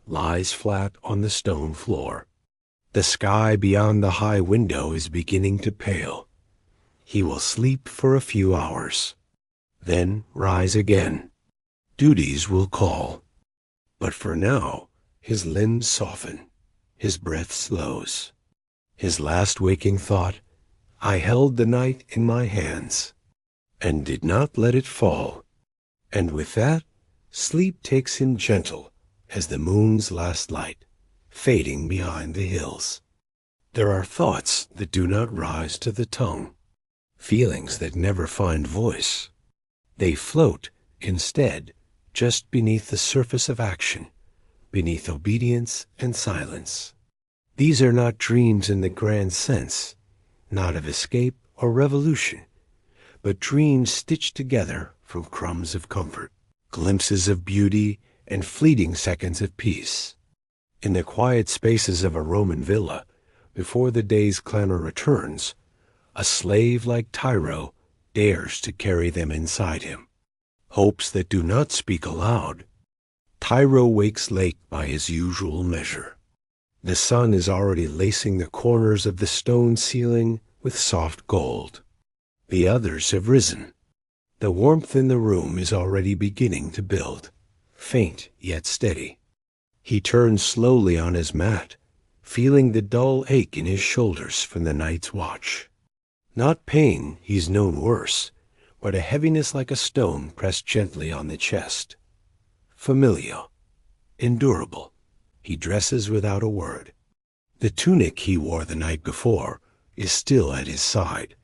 lies flat on the stone floor. The sky beyond the high window is beginning to pale. He will sleep for a few hours, then rise again. Duties will call. But for now, his limbs soften, his breath slows. His last waking thought, I held the night in my hands, and did not let it fall. And with that, sleep takes him gentle as the moon's last light, fading behind the hills. There are thoughts that do not rise to the tongue, feelings that never find voice. They float, instead, just beneath the surface of action, beneath obedience and silence. These are not dreams in the grand sense, not of escape or revolution, but dreams stitched together from crumbs of comfort, glimpses of beauty, and fleeting seconds of peace. In the quiet spaces of a Roman villa, before the day's clamor returns, a slave like Tiro dares to carry them inside him. Hopes that do not speak aloud. Tiro wakes late by his usual measure. The sun is already lacing the corners of the stone ceiling with soft gold. The others have risen. The warmth in the room is already beginning to build, faint yet steady. He turns slowly on his mat, feeling the dull ache in his shoulders from the night's watch. Not pain, he's known worse, but a heaviness like a stone pressed gently on the chest. Familiar, endurable. He dresses without a word. The tunic he wore the night before is still at his side,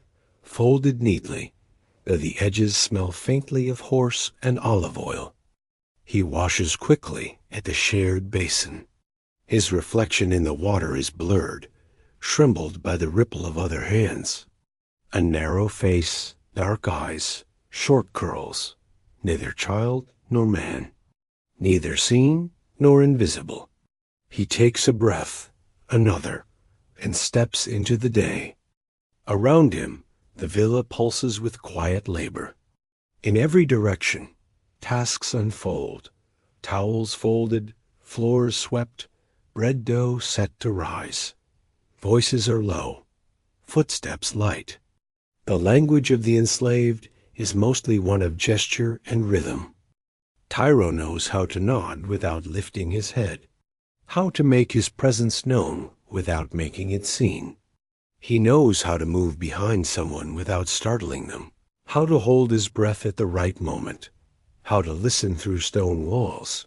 folded neatly, though the edges smell faintly of horse and olive oil. He washes quickly at the shared basin. His reflection in the water is blurred, shriveled by the ripple of other hands. A narrow face, dark eyes, short curls, neither child nor man, neither seen nor invisible. He takes a breath, another, and steps into the day. Around him, the villa pulses with quiet labor. In every direction, tasks unfold, towels folded, floors swept, bread dough set to rise. Voices are low, footsteps light. The language of the enslaved is mostly one of gesture and rhythm. Tiro knows how to nod without lifting his head, how to make his presence known without making it seen. He knows how to move behind someone without startling them, how to hold his breath at the right moment, how to listen through stone walls.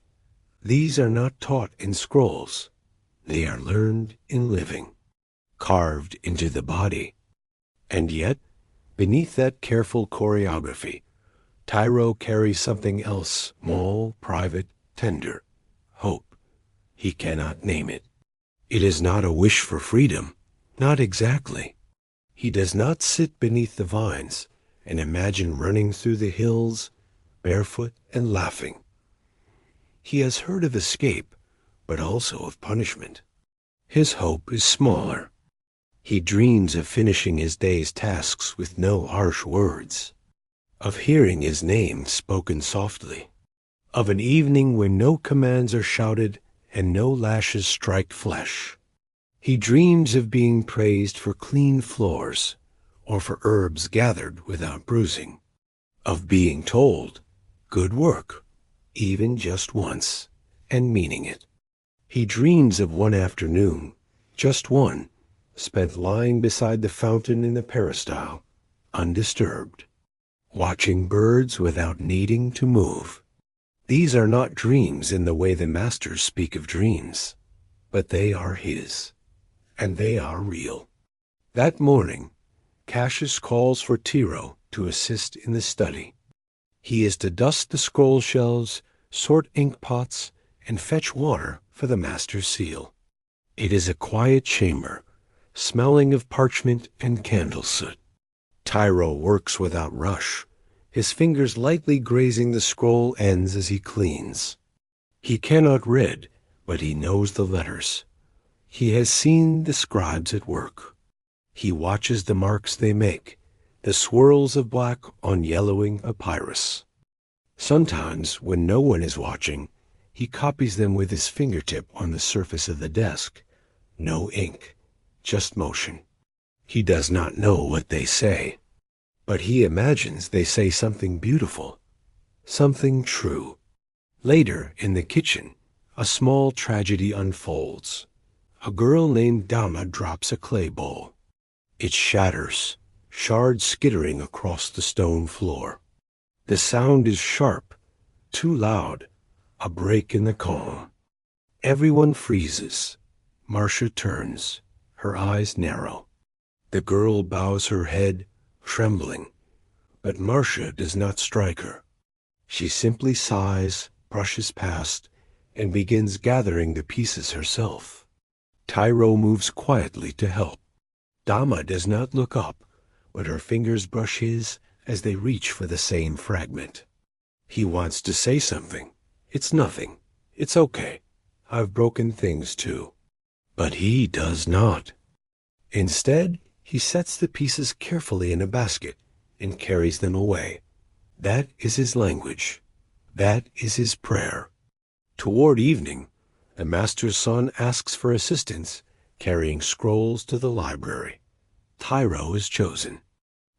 These are not taught in scrolls. They are learned in living, carved into the body. And yet, beneath that careful choreography, Tiro carries something else, small, private, tender. Hope. He cannot name it. It is not a wish for freedom. Not exactly. He does not sit beneath the vines and imagine running through the hills, barefoot and laughing. He has heard of escape, but also of punishment. His hope is smaller. He dreams of finishing his day's tasks with no harsh words, of hearing his name spoken softly, of an evening when no commands are shouted and no lashes strike flesh. He dreams of being praised for clean floors, or for herbs gathered without bruising, of being told, "Good work," even just once, and meaning it. He dreams of one afternoon, just one, spent lying beside the fountain in the peristyle, undisturbed, watching birds without needing to move. These are not dreams in the way the masters speak of dreams, but they are his, and they are real. That morning, Cassius calls for Tiro to assist in the study. He is to dust the scroll shelves, sort ink pots, and fetch water for the master's seal. It is a quiet chamber, smelling of parchment and candle soot. Tiro works without rush, his fingers lightly grazing the scroll ends as he cleans. He cannot read, but he knows the letters. He has seen the scribes at work. He watches the marks they make, the swirls of black on yellowing papyrus. Sometimes, when no one is watching, he copies them with his fingertip on the surface of the desk. No ink, just motion. He does not know what they say, but he imagines they say something beautiful, something true. Later, in the kitchen, a small tragedy unfolds. A girl named Dama drops a clay bowl. It shatters, shards skittering across the stone floor. The sound is sharp, too loud, a break in the calm. Everyone freezes. Marcia turns, her eyes narrow. The girl bows her head, trembling, but Marcia does not strike her. She simply sighs, brushes past, and begins gathering the pieces herself. Tiro moves quietly to help. Dama does not look up, but her fingers brush his as they reach for the same fragment. He wants to say something. It's nothing. It's okay. I've broken things too. But he does not. Instead, he sets the pieces carefully in a basket and carries them away. That is his language. That is his prayer. Toward evening, the master's son asks for assistance, carrying scrolls to the library. Tiro is chosen.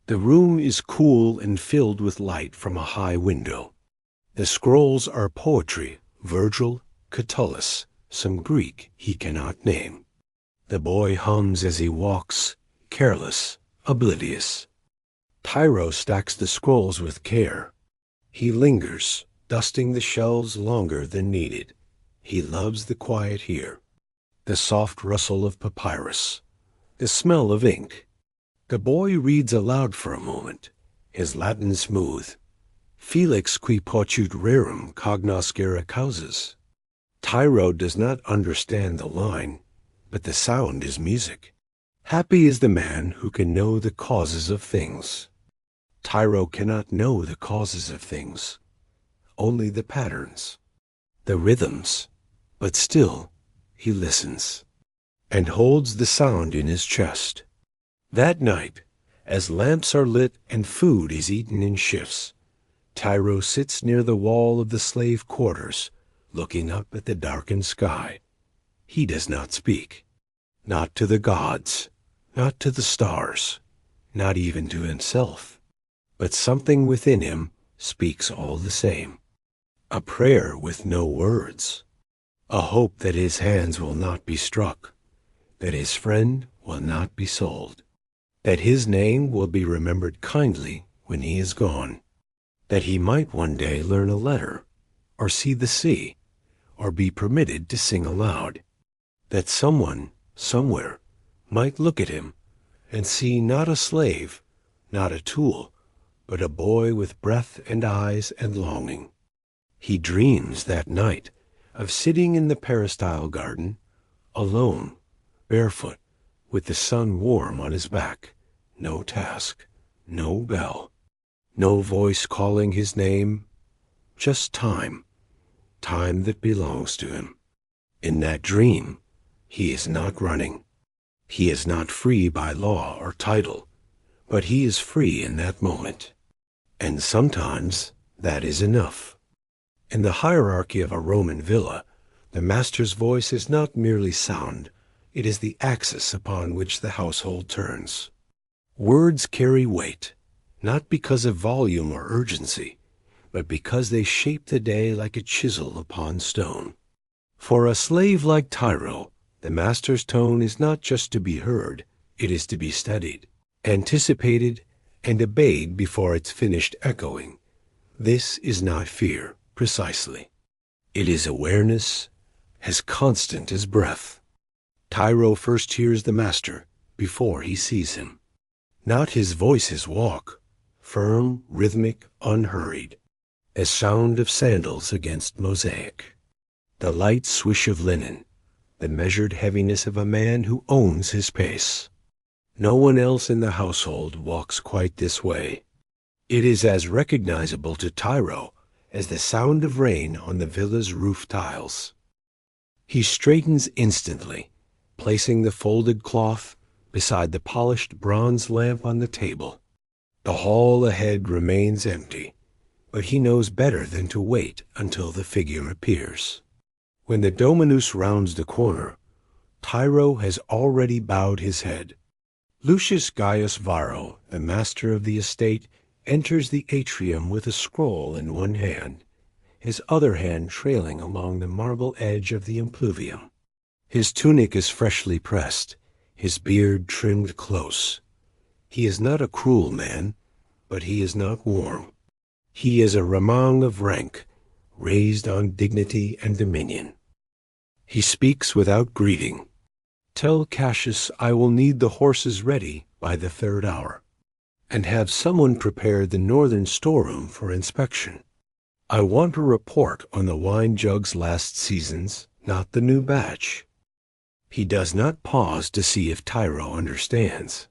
The room is cool and filled with light from a high window. The scrolls are poetry, Virgil, Catullus, some Greek he cannot name. The boy hums as he walks, careless, oblivious. Tiro stacks the scrolls with care. He lingers, dusting the shelves longer than needed. He loves the quiet here, the soft rustle of papyrus, the smell of ink. The boy reads aloud for a moment, his Latin smooth. Felix qui potuit rerum cognoscere causas. Tiro does not understand the line, but the sound is music. Happy is the man who can know the causes of things. Tiro cannot know the causes of things, only the patterns, the rhythms, but still he listens and holds the sound in his chest. That night, as lamps are lit and food is eaten in shifts, Tiro sits near the wall of the slave quarters, looking up at the darkened sky. He does not speak, not to the gods, not to the stars, not even to himself, but something within him speaks all the same. A prayer with no words, a hope that his hands will not be struck, that his friend will not be sold, that his name will be remembered kindly when he is gone, that he might one day learn a letter, or see the sea, or be permitted to sing aloud, that someone, somewhere, might look at him and see not a slave, not a tool, but a boy with breath and eyes and longing. He dreams that night of sitting in the peristyle garden, alone, barefoot, with the sun warm on his back, no task, no bell, no voice calling his name, just time, time that belongs to him. In that dream, he is not running. He is not free by law or title, but he is free in that moment. And sometimes that is enough. In the hierarchy of a Roman villa, the master's voice is not merely sound, It is the axis upon which the household turns. Words carry weight, not because of volume or urgency, but because they shape the day like a chisel upon stone. For a slave like Tiro, the master's tone is not just to be heard, it is to be studied, anticipated, and obeyed before it's finished echoing. This is not fear, precisely. It is awareness, as constant as breath. Tiro first hears the master before he sees him. Not his voice, his walk, firm, rhythmic, unhurried, as sound of sandals against mosaic. The light swish of linen, the measured heaviness of a man who owns his pace. No one else in the household walks quite this way. It is as recognizable to Tiro as the sound of rain on the villa's roof tiles. He straightens instantly, placing the folded cloth beside the polished bronze lamp on the table. The hall ahead remains empty, but he knows better than to wait until the figure appears. When the dominus rounds the corner, Tiro has already bowed his head. Lucius Gaius Varro, the master of the estate, enters the atrium with a scroll in one hand, his other hand trailing along the marble edge of the impluvium. His tunic is freshly pressed, his beard trimmed close. He is not a cruel man, but he is not warm. He is a Ramang of rank, raised on dignity and dominion. He speaks without greeting. Tell Cassius I will need the horses ready by the 3rd hour, and have someone prepare the northern storeroom for inspection. I want a report on the wine jugs last season's, not the new batch. He does not pause to see if Tiro understands.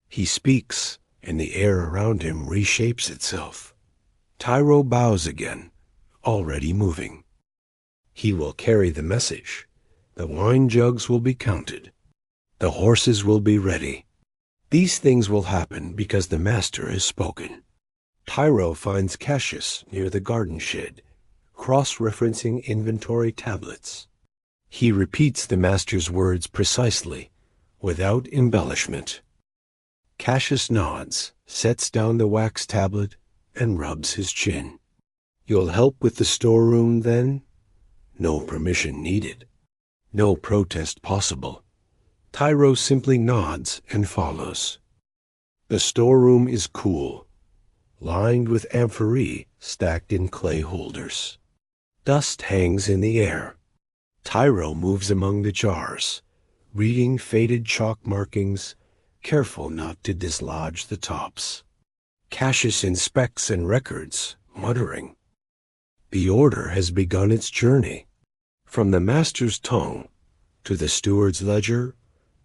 He speaks, and the air around him reshapes itself. Tiro bows again, already moving. He will carry the message. The wine jugs will be counted. The horses will be ready. These things will happen because the master has spoken. Tiro finds Cassius near the garden shed, cross-referencing inventory tablets. He repeats the master's words precisely, without embellishment. Cassius nods, sets down the wax tablet, and rubs his chin. You'll help with the storeroom, then? No permission needed. No protest possible. Tiro simply nods and follows. The storeroom is cool, lined with amphorae stacked in clay holders. Dust hangs in the air. Tiro moves among the jars, reading faded chalk markings, careful not to dislodge the tops. Cassius inspects and records, muttering. The order has begun its journey. From the master's tongue, to the steward's ledger,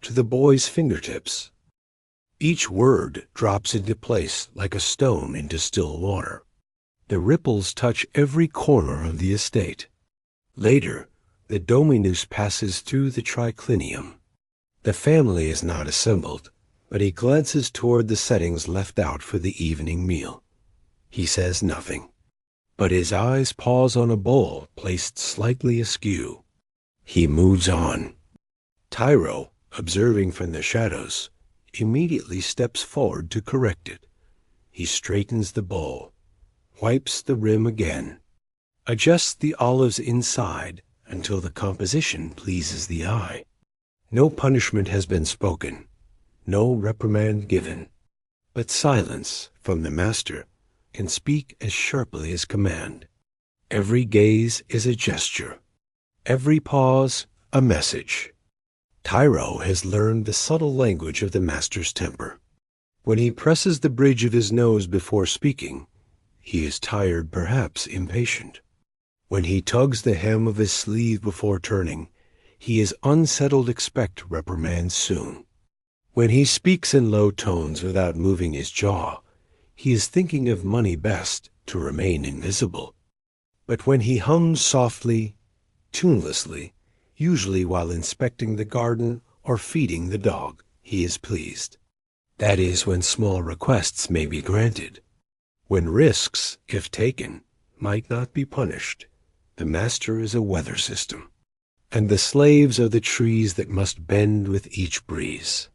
to the boy's fingertips. Each word drops into place like a stone into still water. The ripples touch every corner of the estate. Later, the dominus passes through the triclinium. The family is not assembled, but he glances toward the settings left out for the evening meal. He says nothing, but his eyes pause on a bowl placed slightly askew. He moves on. Tiro, observing from the shadows, immediately steps forward to correct it. He straightens the bowl, wipes the rim again, adjusts the olives inside until the composition pleases the eye. No punishment has been spoken, no reprimand given, but silence from the master can speak as sharply as command. Every gaze is a gesture, every pause a message. Tiro has learned the subtle language of the master's temper. When he presses the bridge of his nose before speaking, he is tired, perhaps impatient. When he tugs the hem of his sleeve before turning, he is unsettled. Expect reprimand soon. When he speaks in low tones without moving his jaw, he is thinking of money best to remain invisible. But when he hums softly, tunelessly, usually while inspecting the garden or feeding the dog, he is pleased. That is when small requests may be granted. When risks, if taken, might not be punished. The master is a weather system. and the slaves are the trees that must bend with each breeze.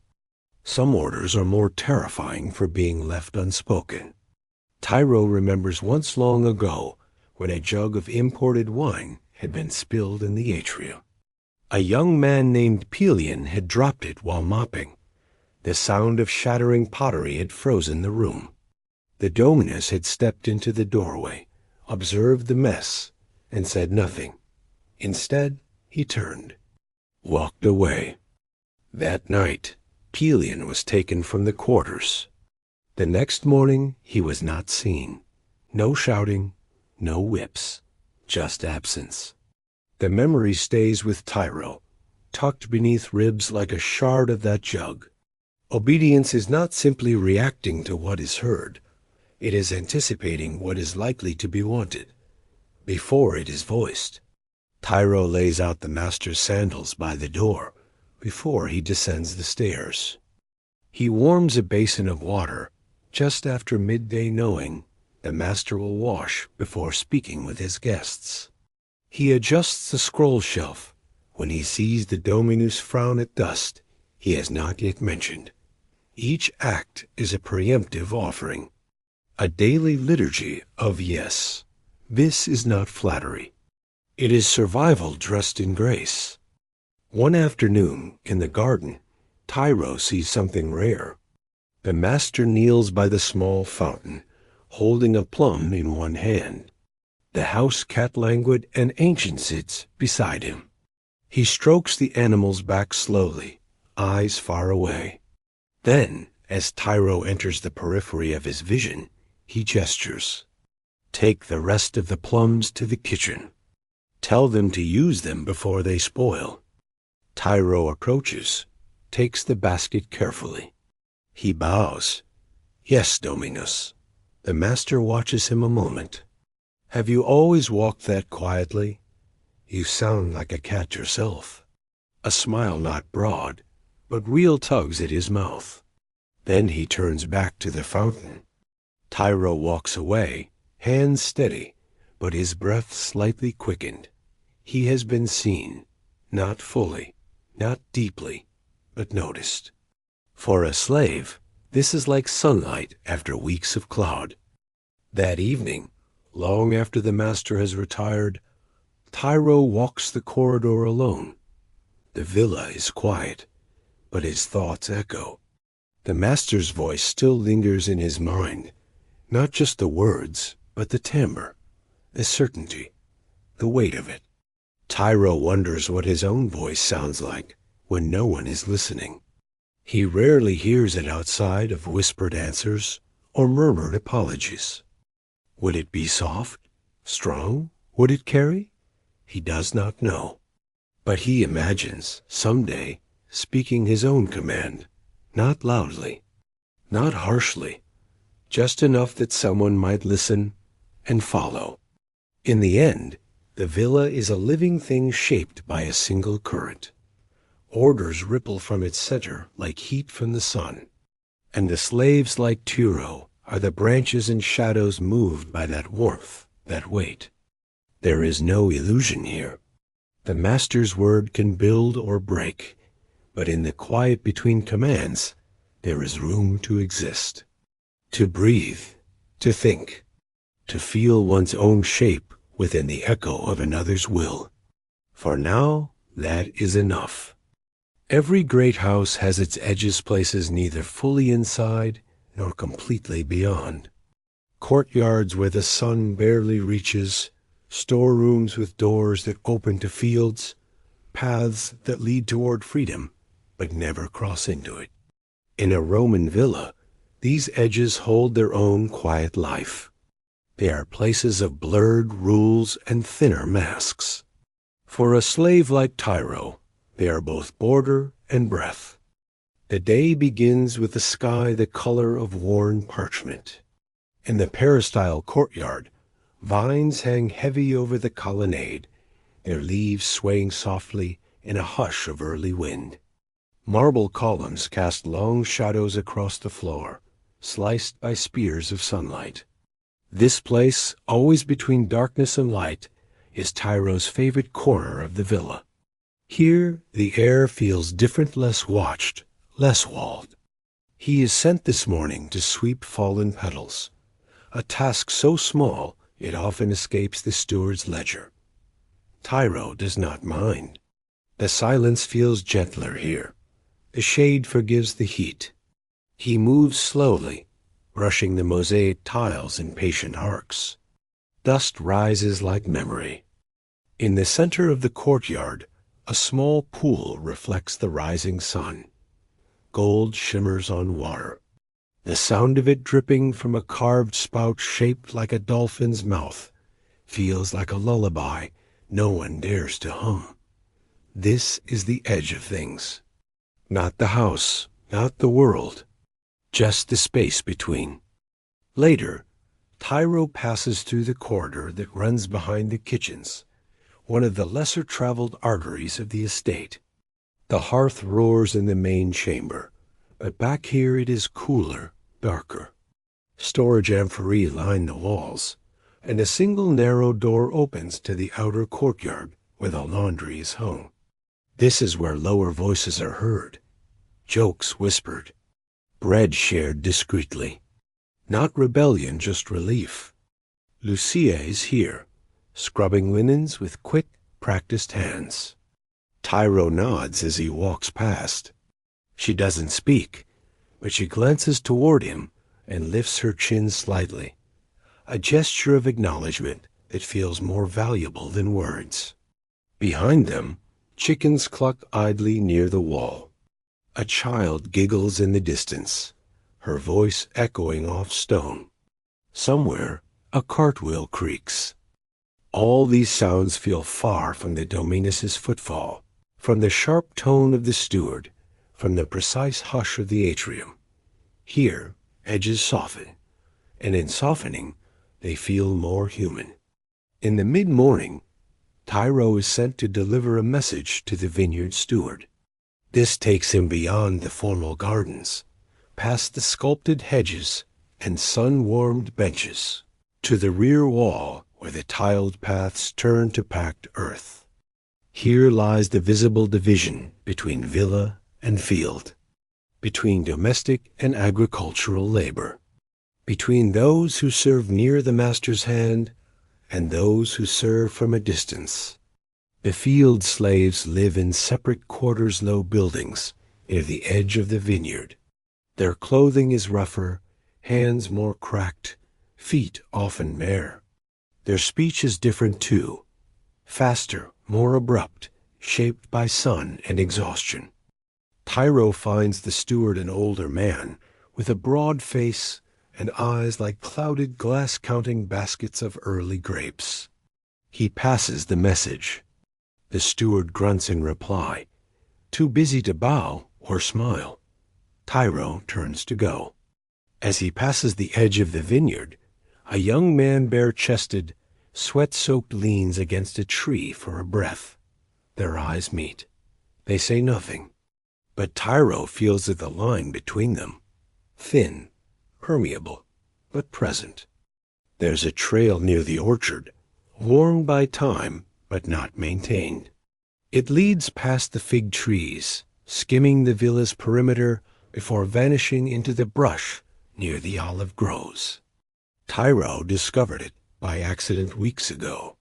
Some orders are more terrifying for being left unspoken. Tiro remembers once long ago when a jug of imported wine had been spilled in the atrium. A young man named Pelion had dropped it while mopping. The sound of shattering pottery had frozen the room. The dominus had stepped into the doorway, observed the mess, and said nothing. Instead, he turned, walked away. That night, Pelion was taken from the quarters. The next morning, he was not seen. No shouting, no whips, just absence. The memory stays with Tiro, tucked beneath ribs like a shard of that jug. Obedience is not simply reacting to what is heard. It is anticipating what is likely to be wanted, before it is voiced. Tiro lays out the master's sandals by the door, before he descends the stairs. He warms a basin of water, just after midday, knowing the master will wash before speaking with his guests. He adjusts the scroll shelf when he sees the dominus frown at dust he has not yet mentioned. Each act is a preemptive offering, a daily liturgy of yes. This is not flattery. It is survival dressed in grace. One afternoon, in the garden, Tiro sees something rare. The master kneels by the small fountain, holding a plum in one hand. The house cat languid and ancient sits beside him. He strokes the animal's back slowly, eyes far away. Then, as Tiro enters the periphery of his vision, he gestures. Take the rest of the plums to the kitchen. Tell them to use them before they spoil. Tiro approaches, takes the basket carefully. He bows. Yes, Dominus. The master watches him a moment. Have you always walked that quietly? You sound like a cat yourself. A smile not broad, but real tugs at his mouth. Then he turns back to the fountain. Tiro walks away, hands steady, but his breath slightly quickened. He has been seen, not fully, not deeply, but noticed. For a slave, this is like sunlight after weeks of cloud. That evening, long after the master has retired, Tiro walks the corridor alone. The villa is quiet, but his thoughts echo. The master's voice still lingers in his mind, not just the words, but the timbre, the certainty, the weight of it. Tiro wonders what his own voice sounds like when no one is listening. He rarely hears it outside of whispered answers or murmured apologies. Would it be soft, strong? Would it carry? He does not know. But he imagines, someday, speaking his own command, not loudly, not harshly, just enough that someone might listen and follow. In the end, the villa is a living thing shaped by a single current. Orders ripple from its center like heat from the sun, and the slaves like Tiro are the branches and shadows moved by that warmth, that weight. There is no illusion here. The master's word can build or break, but in the quiet between commands, there is room to exist, to breathe, to think, to feel one's own shape within the echo of another's will. For now, that is enough. Every great house has its edges places neither fully inside nor completely beyond. Courtyards where the sun barely reaches, storerooms with doors that open to fields, paths that lead toward freedom, but never cross into it. In a Roman villa, these edges hold their own quiet life. They are places of blurred rules and thinner masks. For a slave like Tiro, they are both border and breath. The day begins with the sky the color of worn parchment. In the peristyle courtyard, vines hang heavy over the colonnade, their leaves swaying softly in a hush of early wind. Marble columns cast long shadows across the floor, sliced by spears of sunlight. This place, always between darkness and light, is Tiro's favorite corner of the villa. Here, the air feels different, less watched, less walled. He is sent this morning to sweep fallen petals, a task so small it often escapes the steward's ledger. Tiro does not mind. The silence feels gentler here. The shade forgives the heat. He moves slowly, brushing the mosaic tiles in patient arcs. Dust rises like memory. In the center of the courtyard, a small pool reflects the rising sun. Gold shimmers on water. The sound of it dripping from a carved spout shaped like a dolphin's mouth feels like a lullaby no one dares to hum. This is the edge of things. Not the house, not the world, just the space between. Later, Tiro passes through the corridor that runs behind the kitchens, one of the lesser-traveled arteries of the estate. The hearth roars in the main chamber, but back here it is cooler, darker. Storage amphorae line the walls, and a single narrow door opens to the outer courtyard where the laundry is hung. This is where lower voices are heard, jokes whispered, bread shared discreetly. Not rebellion, just relief. Lucia is here, scrubbing linens with quick, practiced hands. Tiro nods as he walks past. She doesn't speak, but she glances toward him and lifts her chin slightly, a gesture of acknowledgement that feels more valuable than words. Behind them, chickens cluck idly near the wall. A child giggles in the distance, her voice echoing off stone. Somewhere, a cartwheel creaks. All these sounds feel far from the Dominus's footfall, from the sharp tone of the steward, from the precise hush of the atrium. Here, edges soften, and in softening, they feel more human. In the mid-morning, Tiro is sent to deliver a message to the vineyard steward. This takes him beyond the formal gardens, past the sculpted hedges and sun-warmed benches, to the rear wall where the tiled paths turn to packed earth. Here lies the visible division between villa and field, between domestic and agricultural labor, between those who serve near the master's hand and those who serve from a distance. The field slaves live in separate quarters-low buildings near the edge of the vineyard. Their clothing is rougher, hands more cracked, feet often bare. Their speech is different too, faster, more abrupt, shaped by sun and exhaustion. Tiro finds the steward an older man, with a broad face and eyes like clouded glass-counting baskets of early grapes. He passes the message. The steward grunts in reply, too busy to bow or smile. Tiro turns to go. As he passes the edge of the vineyard, a young man bare-chested, sweat-soaked leans against a tree for a breath. Their eyes meet. They say nothing, but Tiro feels that the line between them, thin, permeable, but present. There's a trail near the orchard, worn by time but not maintained. It leads past the fig trees, skimming the villa's perimeter before vanishing into the brush near the olive groves. Tiro discovered it by accident weeks ago,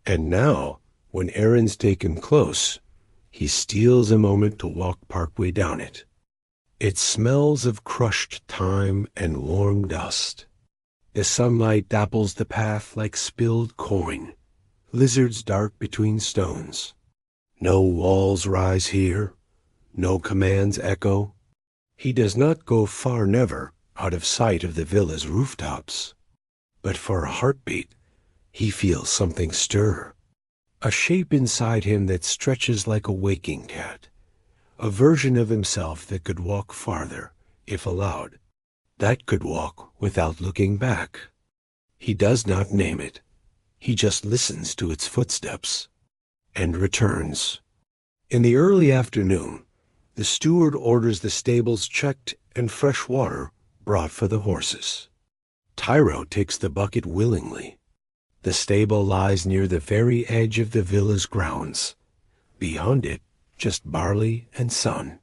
and now, when errands take him close, he steals a moment to walk partway down it. It smells of crushed thyme and warm dust. The sunlight dapples the path like spilled coin. Lizards dart between stones. No walls rise here. No commands echo. He does not go far, never, out of sight of the villa's rooftops. But for a heartbeat, he feels something stir. A shape inside him that stretches like a waking cat. A version of himself that could walk farther, if allowed. That could walk without looking back. He does not name it. He just listens to its footsteps and returns. In the early afternoon, the steward orders the stables checked and fresh water brought for the horses. Tiro takes the bucket willingly. The stable lies near the very edge of the villa's grounds. Beyond it, just barley and sun.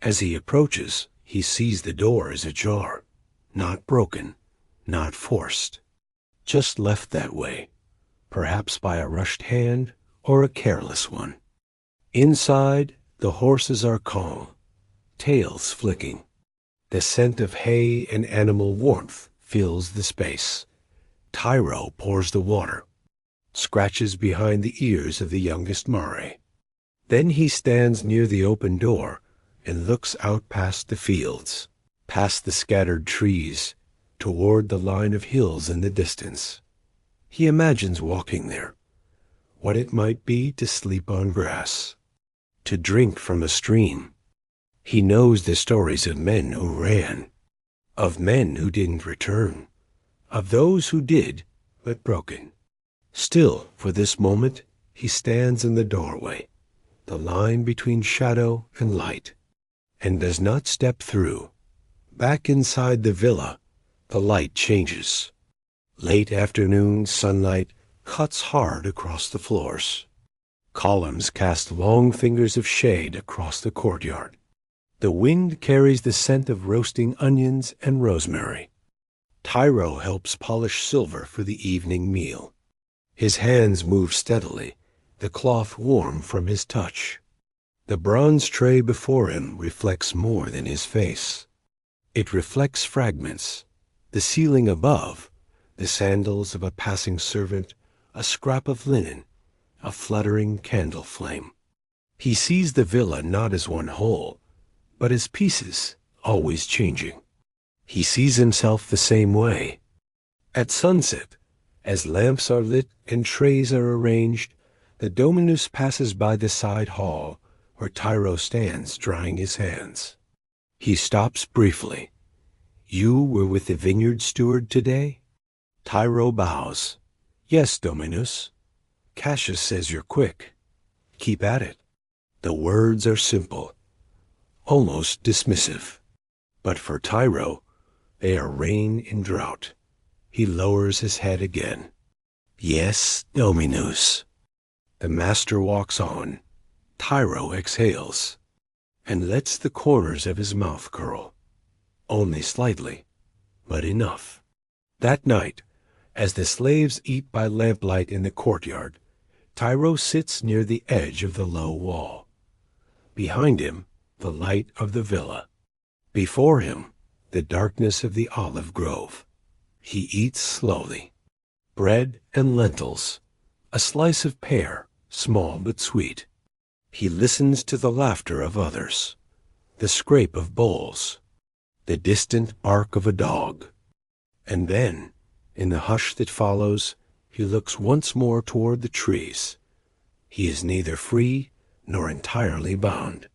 As he approaches, he sees the door is ajar, not broken, not forced, just left that way, perhaps by a rushed hand or a careless one. Inside, the horses are calm, tails flicking. The scent of hay and animal warmth fills the space. Tiro pours the water, scratches behind the ears of the youngest Mare. Then he stands near the open door and looks out past the fields, past the scattered trees, toward the line of hills in the distance. He imagines walking there, what it might be to sleep on grass, to drink from a stream. He knows the stories of men who ran, of men who didn't return, of those who did, but broken. Still, for this moment, he stands in the doorway, the line between shadow and light, and does not step through. Back inside the villa, the light changes. Late afternoon sunlight cuts hard across the floors. Columns cast long fingers of shade across the courtyard. The wind carries the scent of roasting onions and rosemary. Tiro helps polish silver for the evening meal. His hands move steadily, the cloth warm from his touch. The bronze tray before him reflects more than his face. It reflects fragments, the ceiling above, the sandals of a passing servant, a scrap of linen, a fluttering candle flame. He sees the villa not as one whole, but as pieces, always changing. He sees himself the same way. At sunset, as lamps are lit and trays are arranged, the dominus passes by the side hall where Tiro stands drying his hands. He stops briefly. "You were with the vineyard steward today?" Tiro bows. "Yes, Dominus. Cassius says you're quick. Keep at it." The words are simple, almost dismissive. But for Tiro, they are rain in drought. He lowers his head again. "Yes, Dominus." The master walks on. Tiro exhales and lets the corners of his mouth curl. Only slightly, but enough. That night, as the slaves eat by lamplight in the courtyard, Tiro sits near the edge of the low wall. Behind him, the light of the villa. Before him, the darkness of the olive grove. He eats slowly. Bread and lentils, a slice of pear, small but sweet. He listens to the laughter of others, the scrape of bowls, the distant bark of a dog. And then, in the hush that follows, he looks once more toward the trees. He is neither free nor entirely bound.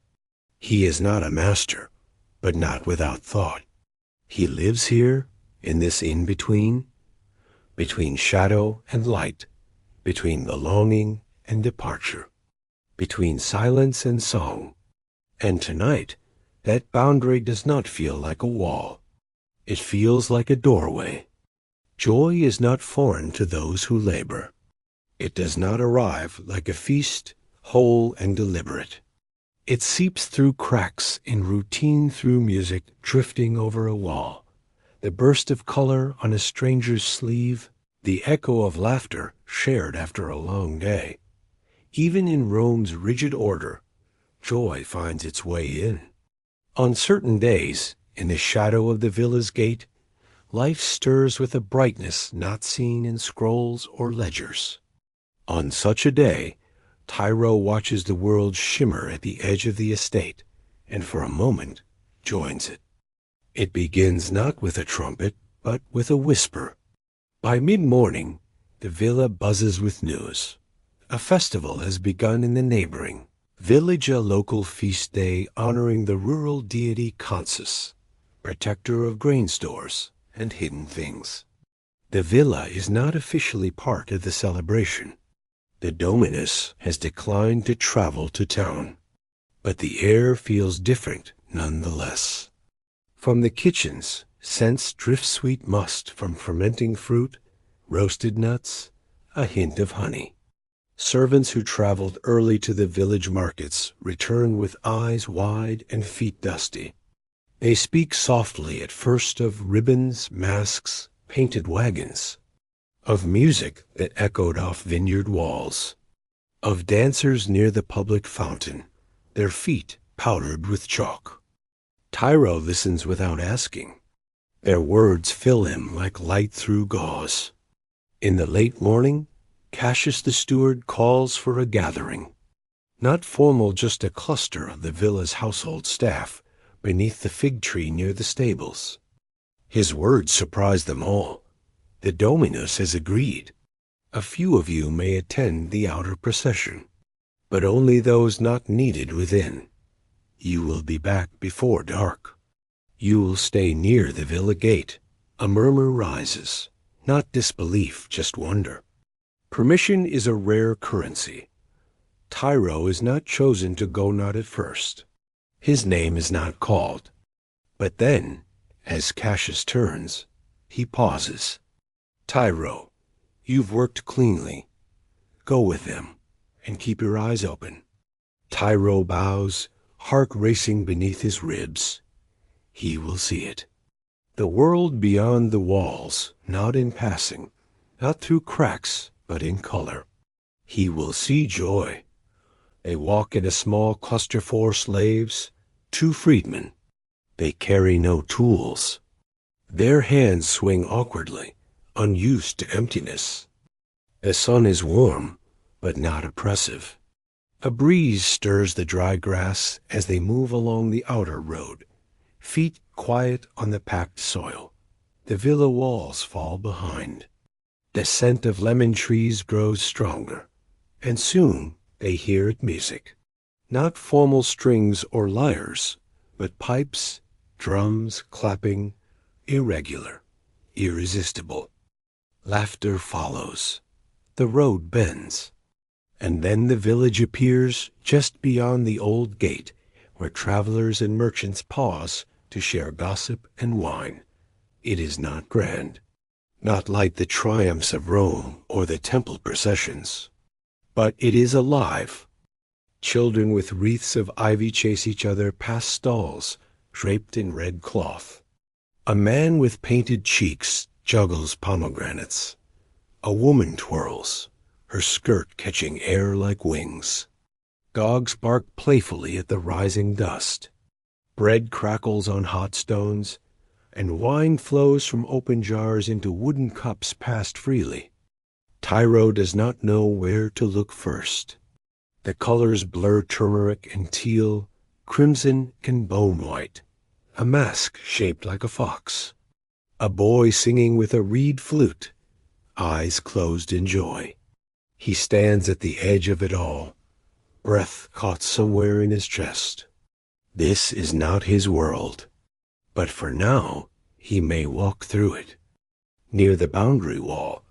He is not a master, but not without thought. He lives here, in this in-between, between shadow and light, between the longing and departure, between silence and song. And tonight, that boundary does not feel like a wall. It feels like a doorway. Joy is not foreign to those who labor. It does not arrive like a feast, whole and deliberate. It seeps through cracks in routine, through music drifting over a wall, the burst of color on a stranger's sleeve, the echo of laughter shared after a long day. Even in Rome's rigid order, joy finds its way in. On certain days, in the shadow of the villa's gate, life stirs with a brightness not seen in scrolls or ledgers. On such a day, Tiro watches the world shimmer at the edge of the estate, and for a moment joins it. It begins not with a trumpet, but with a whisper. By mid-morning, the villa buzzes with news. A festival has begun in the neighboring village, a local feast day honoring the rural deity Consus, protector of grain stores and hidden things. The villa is not officially part of the celebration. The Dominus has declined to travel to town, but the air feels different nonetheless. From the kitchens, scents drift sweet must from fermenting fruit, roasted nuts, a hint of honey. Servants who traveled early to the village markets return with eyes wide and feet dusty. They speak softly at first of ribbons, masks, painted wagons, of music that echoed off vineyard walls, of dancers near the public fountain, their feet powdered with chalk. Tiro listens without asking. Their words fill him like light through gauze. In the late morning, Cassius the steward calls for a gathering. Not formal, just a cluster of the villa's household staff beneath the fig tree near the stables. His words surprise them all. The Dominus has agreed. A few of you may attend the outer procession, but only those not needed within. You will be back before dark. You will stay near the villa gate. A murmur rises, not disbelief, just wonder. Permission is a rare currency. Tiro is not chosen to go not at first. His name is not called. But then, as Cassius turns, he pauses. Tiro, you've worked cleanly. Go with them, and keep your eyes open. Tiro bows, heart racing beneath his ribs. He will see it. The world beyond the walls, not in passing, not through cracks, but in color. He will see joy. They walk in a small cluster, 4 slaves, 2 freedmen. They carry no tools. Their hands swing awkwardly, unused to emptiness. The sun is warm, but not oppressive. A breeze stirs the dry grass as they move along the outer road, feet quiet on the packed soil. The villa walls fall behind. The scent of lemon trees grows stronger, and soon they hear it music. Not formal strings or lyres, but pipes, drums, clapping, irregular, irresistible. Laughter follows. The road bends. And then the village appears just beyond the old gate, where travelers and merchants pause to share gossip and wine. It is not grand, not like the triumphs of Rome or the temple processions, but it is alive. Children with wreaths of ivy chase each other past stalls draped in red cloth. A man with painted cheeks juggles pomegranates. A woman twirls, her skirt catching air like wings. Dogs bark playfully at the rising dust. Bread crackles on hot stones, and wine flows from open jars into wooden cups passed freely. Tiro does not know where to look first. The colors blur turmeric and teal, crimson and bone white. A mask shaped like a fox. A boy singing with a reed flute, eyes closed in joy. He stands at the edge of it all, breath caught somewhere in his chest. This is not his world, but for now he may walk through it. Near the boundary wall,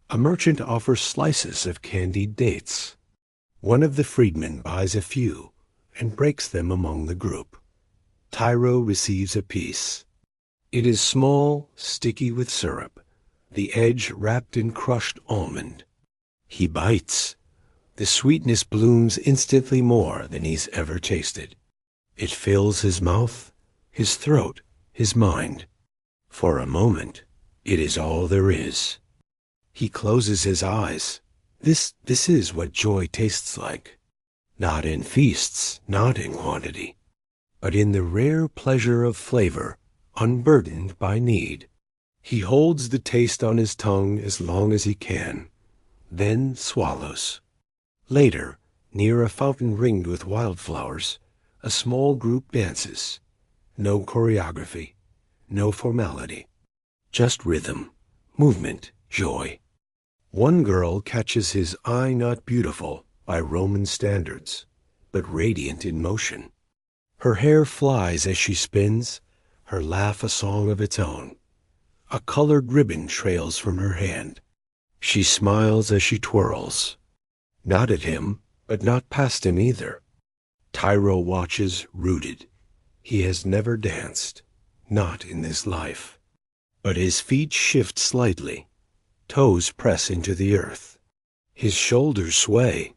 a merchant offers slices of candied dates. One of the freedmen buys a few and breaks them among the group. Tiro receives a piece. It is small, sticky with syrup, the edge wrapped in crushed almond. He bites. The sweetness blooms instantly more than he's ever tasted. It fills his mouth, his throat, his mind. For a moment, it is all there is. He closes his eyes. This is what joy tastes like. Not in feasts, not in quantity, but in the rare pleasure of flavor, unburdened by need. He holds the taste on his tongue as long as he can, then swallows. Later, near a fountain ringed with wildflowers, a small group dances. No choreography, no formality, just rhythm, movement, joy. One girl catches his eye not beautiful by Roman standards, but radiant in motion. Her hair flies as she spins, her laugh a song of its own. A colored ribbon trails from her hand. She smiles as she twirls. Not at him, but not past him either. Tiro watches, rooted. He has never danced, not in this life. But his feet shift slightly. Toes press into the earth. His shoulders sway.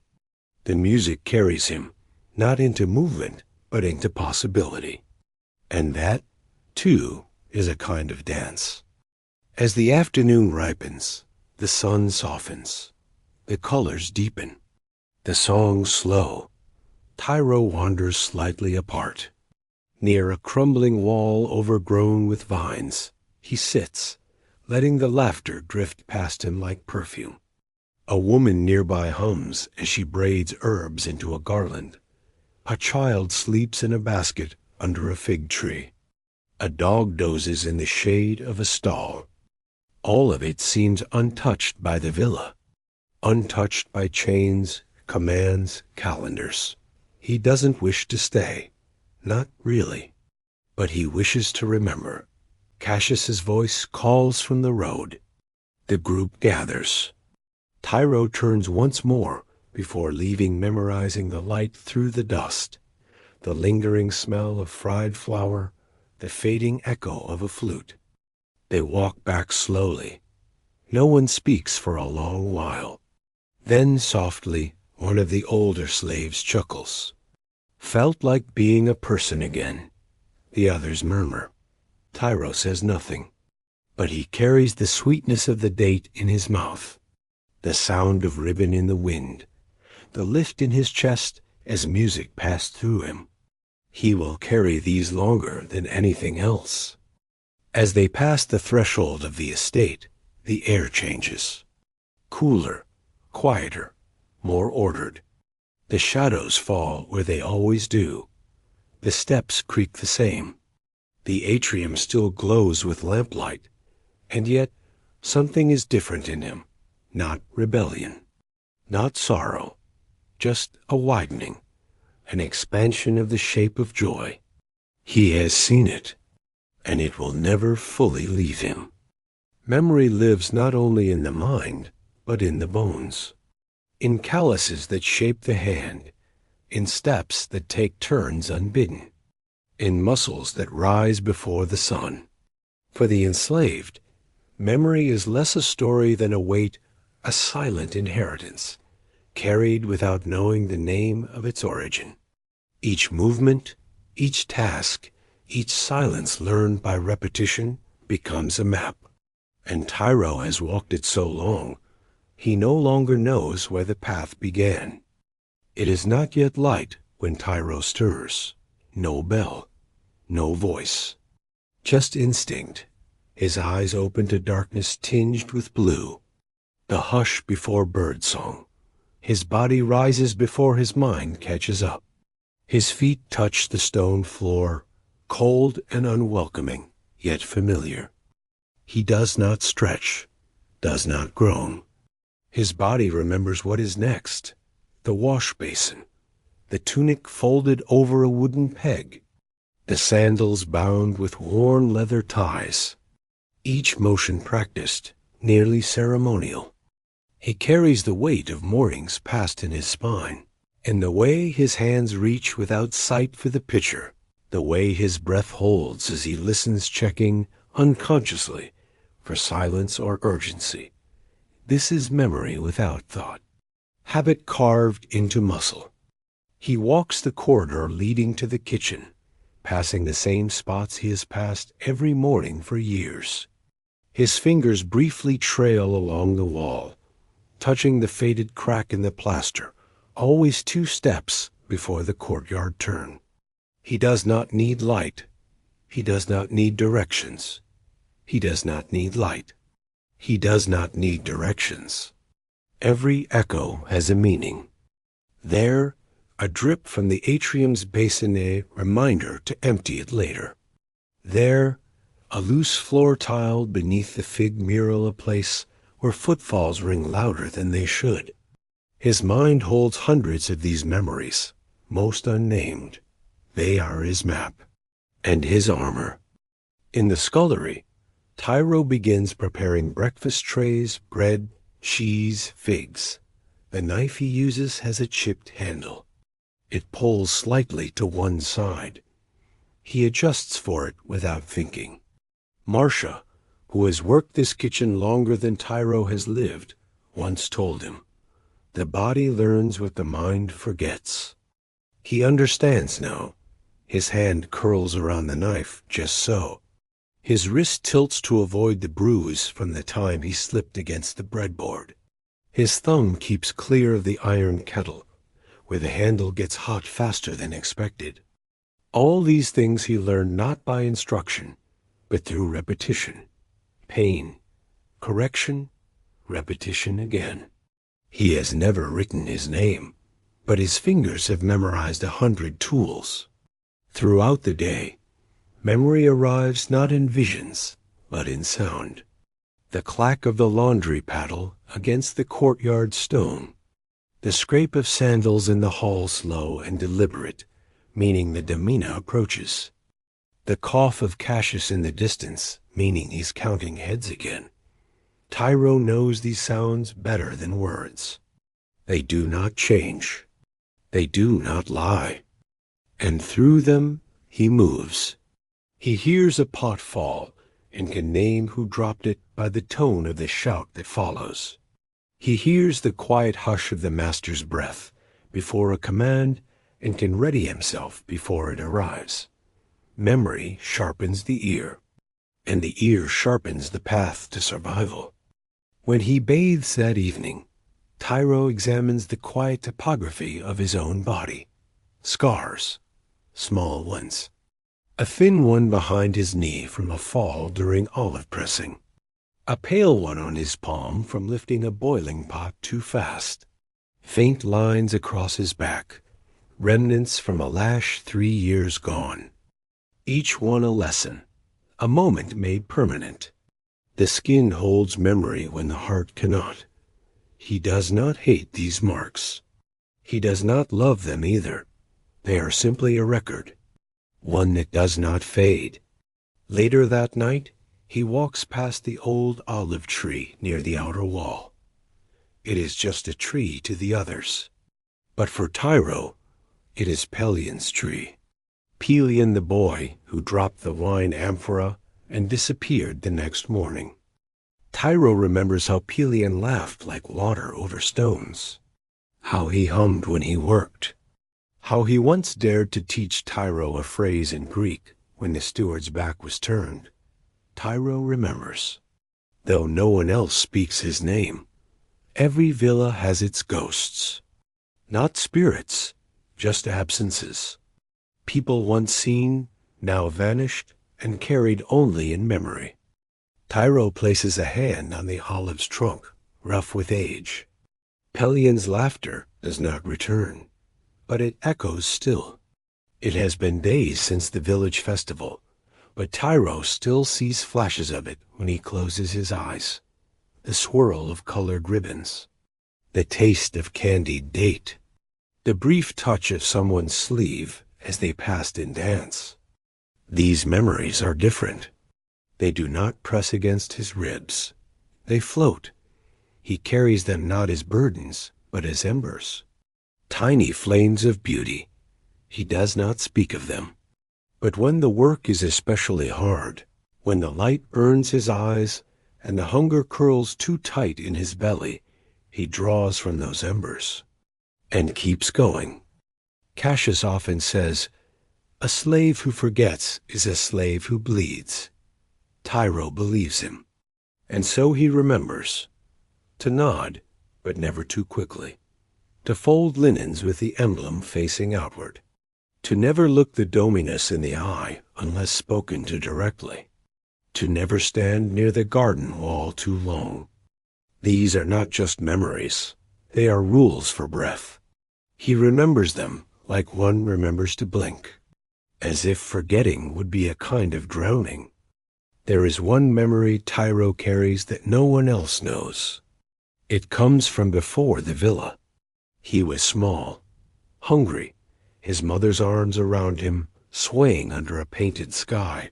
The music carries him, not into movement, but into possibility. And that, too, is a kind of dance. As the afternoon ripens, the sun softens. The colors deepen. The songs slow. Tiro wanders slightly apart. Near a crumbling wall overgrown with vines, he sits, letting the laughter drift past him like perfume. A woman nearby hums as she braids herbs into a garland. A child sleeps in a basket under a fig tree. A dog dozes in the shade of a stall. All of it seems untouched by the villa, untouched by chains, commands, calendars. He doesn't wish to stay, not really, but he wishes to remember. Cassius's voice calls from the road. The group gathers. Tiro turns once more before leaving, memorizing the light through the dust, the lingering smell of fried flour, the fading echo of a flute. They walk back slowly. No one speaks for a long while. Then softly, one of the older slaves chuckles. Felt like being a person again. The others murmur. Tiro says nothing, but he carries the sweetness of the date in his mouth, the sound of ribbon in the wind, the lift in his chest as music passed through him. He will carry these longer than anything else. As they pass the threshold of the estate, the air changes. Cooler, quieter, more ordered. The shadows fall where they always do. The steps creak the same. The atrium still glows with lamplight, and yet something is different in him. Not rebellion, not sorrow, just a widening, an expansion of the shape of joy. He has seen it, and it will never fully leave him. Memory lives not only in the mind, but in the bones, in calluses that shape the hand, in steps that take turns unbidden, in muscles that rise before the sun. For the enslaved, memory is less a story than a weight, a silent inheritance, carried without knowing the name of its origin. Each movement, each task, each silence learned by repetition becomes a map. And Tiro has walked it so long, he no longer knows where the path began. It is not yet light when Tiro stirs. No bell, no voice. Just instinct, his eyes open to darkness tinged with blue. The hush before birdsong. His body rises before his mind catches up. His feet touch the stone floor, cold and unwelcoming, yet familiar. He does not stretch, does not groan. His body remembers what is next. The wash basin, the tunic folded over a wooden peg, the sandals bound with worn leather ties. Each motion practiced, nearly ceremonial. He carries the weight of mornings past in his spine, and the way his hands reach without sight for the pitcher, the way his breath holds as he listens, checking, unconsciously, for silence or urgency. This is memory without thought, habit carved into muscle. He walks the corridor leading to the kitchen, passing the same spots he has passed every morning for years. His fingers briefly trail along the wall, touching the faded crack in the plaster, always 2 steps before the courtyard turn. He does not need light. He does not need directions. He does not need light. He does not need directions. Every echo has a meaning. There, a drip from the atrium's bassinet, reminder to empty it later. There, a loose floor tile beneath the fig mural, a place where footfalls ring louder than they should. His mind holds hundreds of these memories, most unnamed. They are his map and his armor. In the scullery, Tiro begins preparing breakfast trays, bread, cheese, figs. The knife he uses has a chipped handle. It pulls slightly to one side. He adjusts for it without thinking. Marcia, who has worked this kitchen longer than Tiro has lived, once told him, The body learns what the mind forgets. He understands now. His hand curls around the knife, just so. His wrist tilts to avoid the bruise from the time he slipped against the breadboard. His thumb keeps clear of the iron kettle, where the handle gets hot faster than expected. All these things he learned not by instruction, but through repetition, pain, correction, repetition again. He has never written his name, but his fingers have memorized 100 tools. Throughout the day, memory arrives not in visions, but in sound. The clack of the laundry paddle against the courtyard stone. The scrape of sandals in the hall slow and deliberate, meaning the demeanor approaches. The cough of Cassius in the distance, meaning he's counting heads again. Tiro knows these sounds better than words. They do not change. They do not lie. And through them he moves. He hears a pot fall and can name who dropped it by the tone of the shout that follows. He hears the quiet hush of the master's breath before a command and can ready himself before it arrives. Memory sharpens the ear, and the ear sharpens the path to survival. When he bathes that evening, Tiro examines the quiet topography of his own body. Scars, small ones. A thin one behind his knee from a fall during olive pressing. A pale one on his palm from lifting a boiling pot too fast. Faint lines across his back, remnants from a lash 3 years gone. Each one a lesson, a moment made permanent. The skin holds memory when the heart cannot. He does not hate these marks. He does not love them either. They are simply a record, one that does not fade. Later that night, he walks past the old olive tree near the outer wall. It is just a tree to the others. But for Tiro, it is Pelion's tree. Pelion the boy who dropped the wine amphora and disappeared the next morning. Tiro remembers how Pelion laughed like water over stones, how he hummed when he worked, how he once dared to teach Tiro a phrase in Greek when the steward's back was turned. Tiro remembers, though no one else speaks his name. Every villa has its ghosts, not spirits, just absences. People once seen, now vanished, and carried only in memory. Tiro places a hand on the olive's trunk, rough with age. Pelion's laughter does not return, but it echoes still. It has been days since the village festival, but Tiro still sees flashes of it when he closes his eyes. The swirl of colored ribbons, the taste of candied date, the brief touch of someone's sleeve as they passed in dance. These memories are different. They do not press against his ribs. They float. He carries them not as burdens, but as embers. Tiny flames of beauty. He does not speak of them. But when the work is especially hard, when the light burns his eyes and the hunger curls too tight in his belly, he draws from those embers and keeps going. Cassius often says, "A slave who forgets is a slave who bleeds." Tiro believes him, and so he remembers to nod, but never too quickly, to fold linens with the emblem facing outward, to never look the dominus in the eye unless spoken to directly, to never stand near the garden wall too long. These are not just memories, they are rules for breath. He remembers them like one remembers to blink, as if forgetting would be a kind of drowning. There is one memory Tiro carries that no one else knows. It comes from before the villa. He was small, hungry, his mother's arms around him, swaying under a painted sky.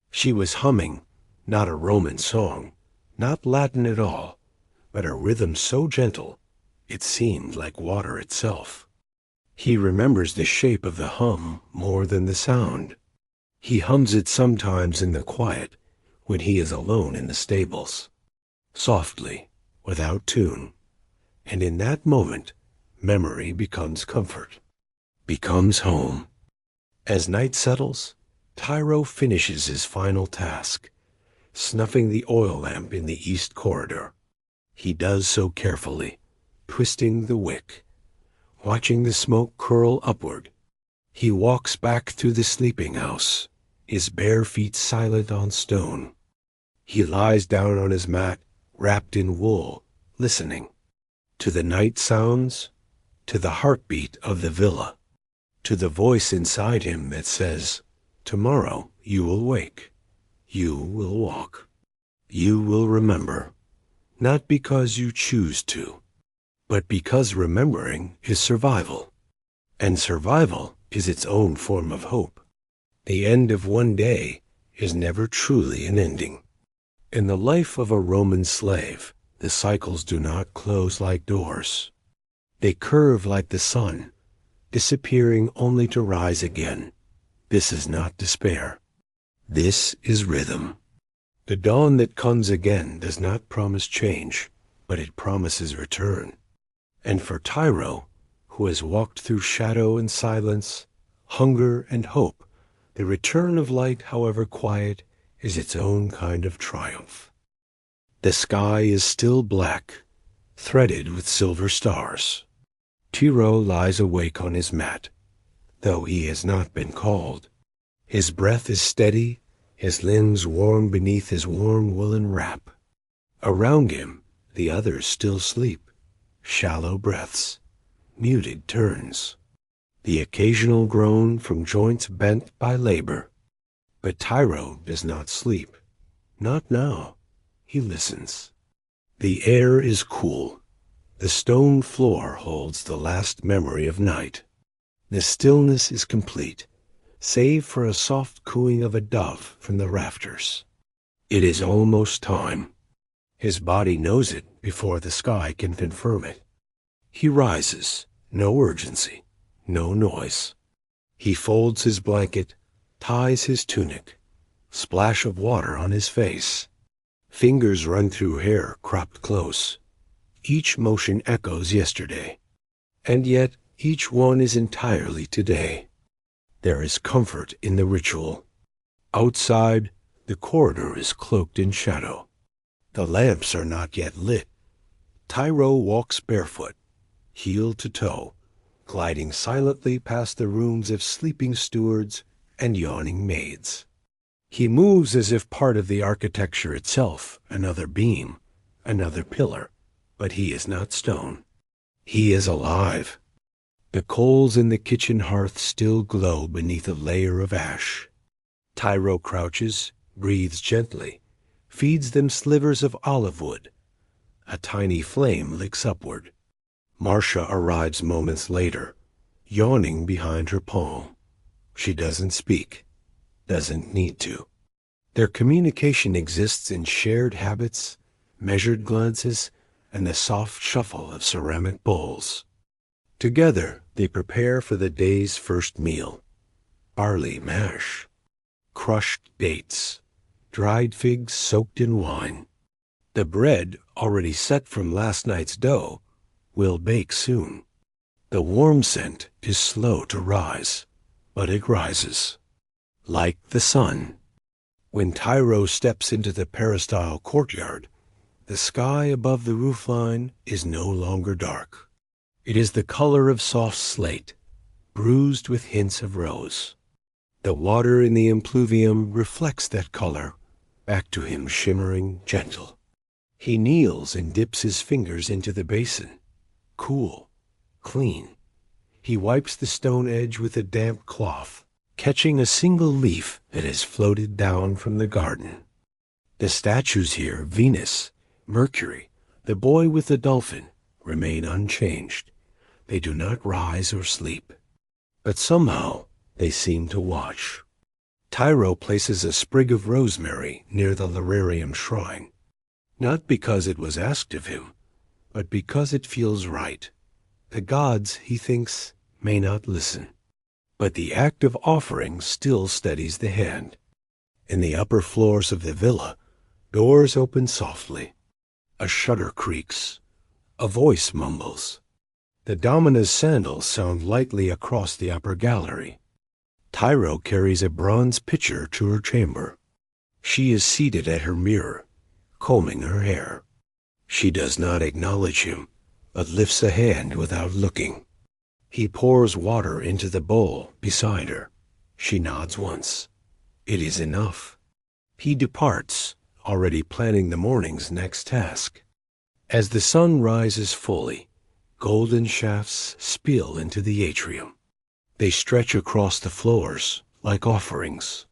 She was humming, not a Roman song, not Latin at all, but a rhythm so gentle, it seemed like water itself. He remembers the shape of the hum more than the sound. He hums it sometimes in the quiet, when he is alone in the stables. Softly, without tune, And in that moment, memory becomes comfort, becomes home. As night settles, Tiro finishes his final task, snuffing the oil lamp in the east corridor. He does so carefully, twisting the wick, watching the smoke curl upward. He walks back through the sleeping house, his bare feet silent on stone. He lies down on his mat, wrapped in wool, listening to the night sounds, to the heartbeat of the villa, to the voice inside him that says, "Tomorrow you will wake, you will walk, you will remember," not because you choose to, but because remembering is survival, and survival is its own form of hope. The end of one day is never truly an ending. In the life of a Roman slave, the cycles do not close like doors. They curve like the sun, disappearing only to rise again. This is not despair. This is rhythm. The dawn that comes again does not promise change, but it promises return. And for Tiro, who has walked through shadow and silence, hunger and hope, the return of light, however quiet, is its own kind of triumph. The sky is still black, threaded with silver stars. Tiro lies awake on his mat, though he has not been called. His breath is steady, his limbs warm beneath his warm woolen wrap. Around him, the others still sleep, shallow breaths, muted turns, the occasional groan from joints bent by labor. But Tiro does not sleep. Not now. He listens. The air is cool. The stone floor holds the last memory of night. The stillness is complete, save for a soft cooing of a dove from the rafters. It is almost time. His body knows it before the sky can confirm it. He rises, no urgency, no noise. He folds his blanket, ties his tunic, splash of water on his face. Fingers run through hair cropped close. Each motion echoes yesterday, and yet each one is entirely today. There is comfort in the ritual. Outside, the corridor is cloaked in shadow. The lamps are not yet lit. Tiro walks barefoot, heel to toe, gliding silently past the rooms of sleeping stewards and yawning maids. He moves as if part of the architecture itself, another beam, another pillar, but he is not stone. He is alive. The coals in the kitchen hearth still glow beneath a layer of ash. Tiro crouches, breathes gently, feeds them slivers of olive wood. A tiny flame licks upward. Marcia arrives moments later, yawning behind her palm. She doesn't speak, doesn't need to. Their communication exists in shared habits, measured glances, and the soft shuffle of ceramic bowls. Together, they prepare for the day's first meal. Barley mash, crushed dates, dried figs soaked in wine. The bread, already set from last night's dough, will bake soon. The warm scent is slow to rise, but it rises. Like the sun. When Tiro steps into the peristyle courtyard, the sky above the roofline is no longer dark. It is the color of soft slate, bruised with hints of rose. The water in the impluvium reflects that color, back to him shimmering, gentle. He kneels and dips his fingers into the basin. Cool, clean. He wipes the stone edge with a damp cloth, catching a single leaf that has floated down from the garden. The statues here, Venus, Mercury, the boy with the dolphin, remain unchanged. They do not rise or sleep. But somehow they seem to watch. Tiro places a sprig of rosemary near the Lararium shrine, not because it was asked of him, but because it feels right. The gods, he thinks, may not listen. But the act of offering still steadies the hand. In the upper floors of the villa, doors open softly. A shutter creaks. A voice mumbles. The domina's sandals sound lightly across the upper gallery. Tiro carries a bronze pitcher to her chamber. She is seated at her mirror, combing her hair. She does not acknowledge him, but lifts a hand without looking. He pours water into the bowl beside her. She nods once. It is enough. He departs, already planning the morning's next task. As the sun rises fully, golden shafts spill into the atrium. They stretch across the floors like offerings.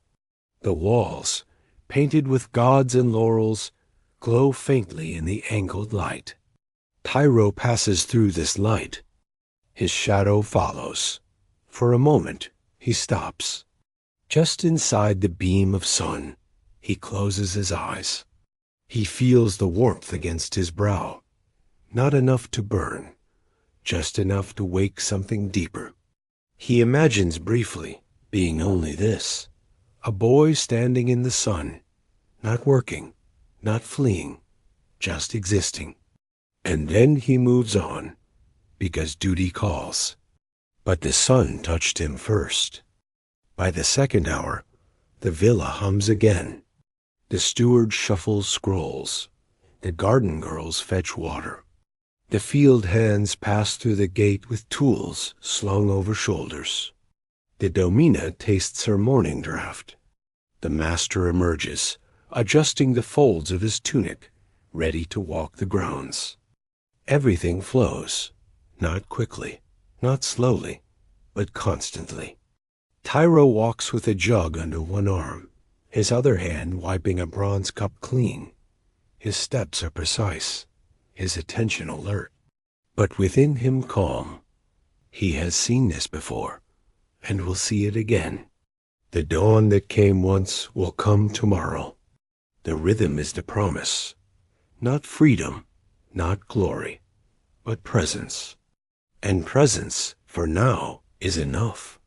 The walls, painted with gods and laurels, glow faintly in the angled light. Tiro passes through this light. His shadow follows. For a moment, he stops. Just inside the beam of sun, he closes his eyes. He feels the warmth against his brow. Not enough to burn, just enough to wake something deeper. He imagines briefly being only this, a boy standing in the sun, not working, not fleeing, just existing. And then he moves on, because duty calls. But the sun touched him first. By the second hour, the villa hums again. The steward shuffles scrolls. The garden girls fetch water. The field hands pass through the gate with tools slung over shoulders. The domina tastes her morning draught. The master emerges, adjusting the folds of his tunic, ready to walk the grounds. Everything flows, not quickly, not slowly, but constantly. Tiro walks with a jug under one arm, his other hand wiping a bronze cup clean. His steps are precise, his attention alert, but within him calm. He has seen this before, and will see it again. The dawn that came once will come tomorrow. The rhythm is the promise. Not freedom, not glory, but presence. And presence, for now, is enough.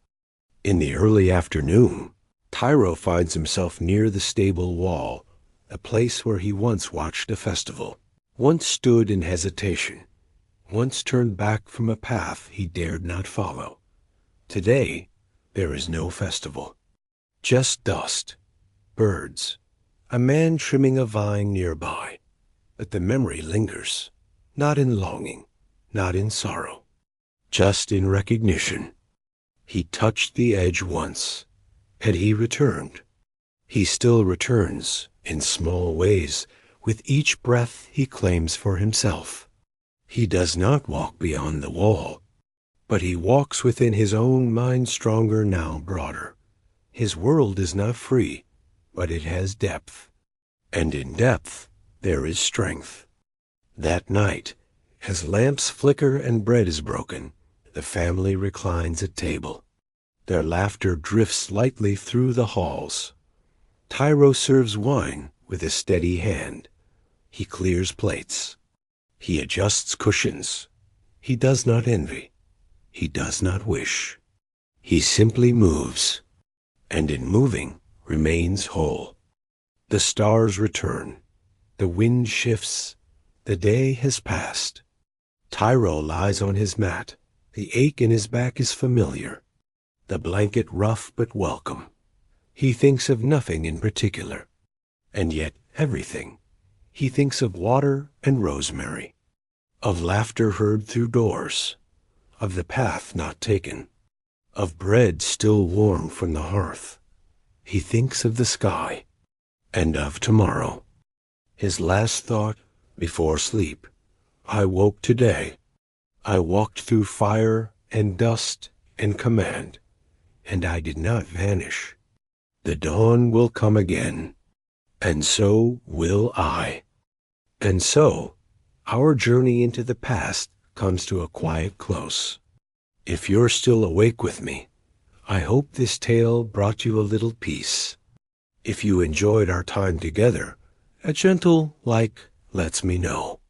In the early afternoon, Tiro finds himself near the stable wall, a place where he once watched a festival, once stood in hesitation, once turned back from a path he dared not follow. Today, there is no festival. Just dust, birds, a man trimming a vine nearby. But the memory lingers, not in longing, not in sorrow, just in recognition. He touched the edge once, and he returned. He still returns, in small ways, with each breath he claims for himself. He does not walk beyond the wall, but he walks within his own mind, stronger now, broader. His world is not free, but it has depth. And in depth, there is strength. That night, as lamps flicker and bread is broken, the family reclines at table. Their laughter drifts lightly through the halls. Tiro serves wine with a steady hand. He clears plates. He adjusts cushions. He does not envy. He does not wish. He simply moves, and in moving remains whole. The stars return. The wind shifts. The day has passed. Tiro lies on his mat. The ache in his back is familiar. The blanket rough but welcome. He thinks of nothing in particular, and yet everything. He thinks of water and rosemary, of laughter heard through doors, of the path not taken, of bread still warm from the hearth. He thinks of the sky, and of tomorrow. His last thought before sleep: I woke today. I walked through fire and dust and command, and I did not vanish. The dawn will come again, and so will I. And so, our journey into the past comes to a quiet close. If you're still awake with me, I hope this tale brought you a little peace. If you enjoyed our time together, a gentle like lets me know.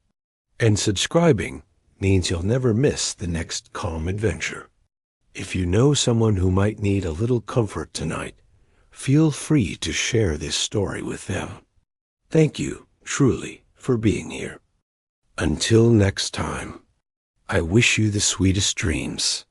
And subscribing means you'll never miss the next calm adventure. If you know someone who might need a little comfort tonight, feel free to share this story with them. Thank you, truly, for being here. Until next time, I wish you the sweetest dreams.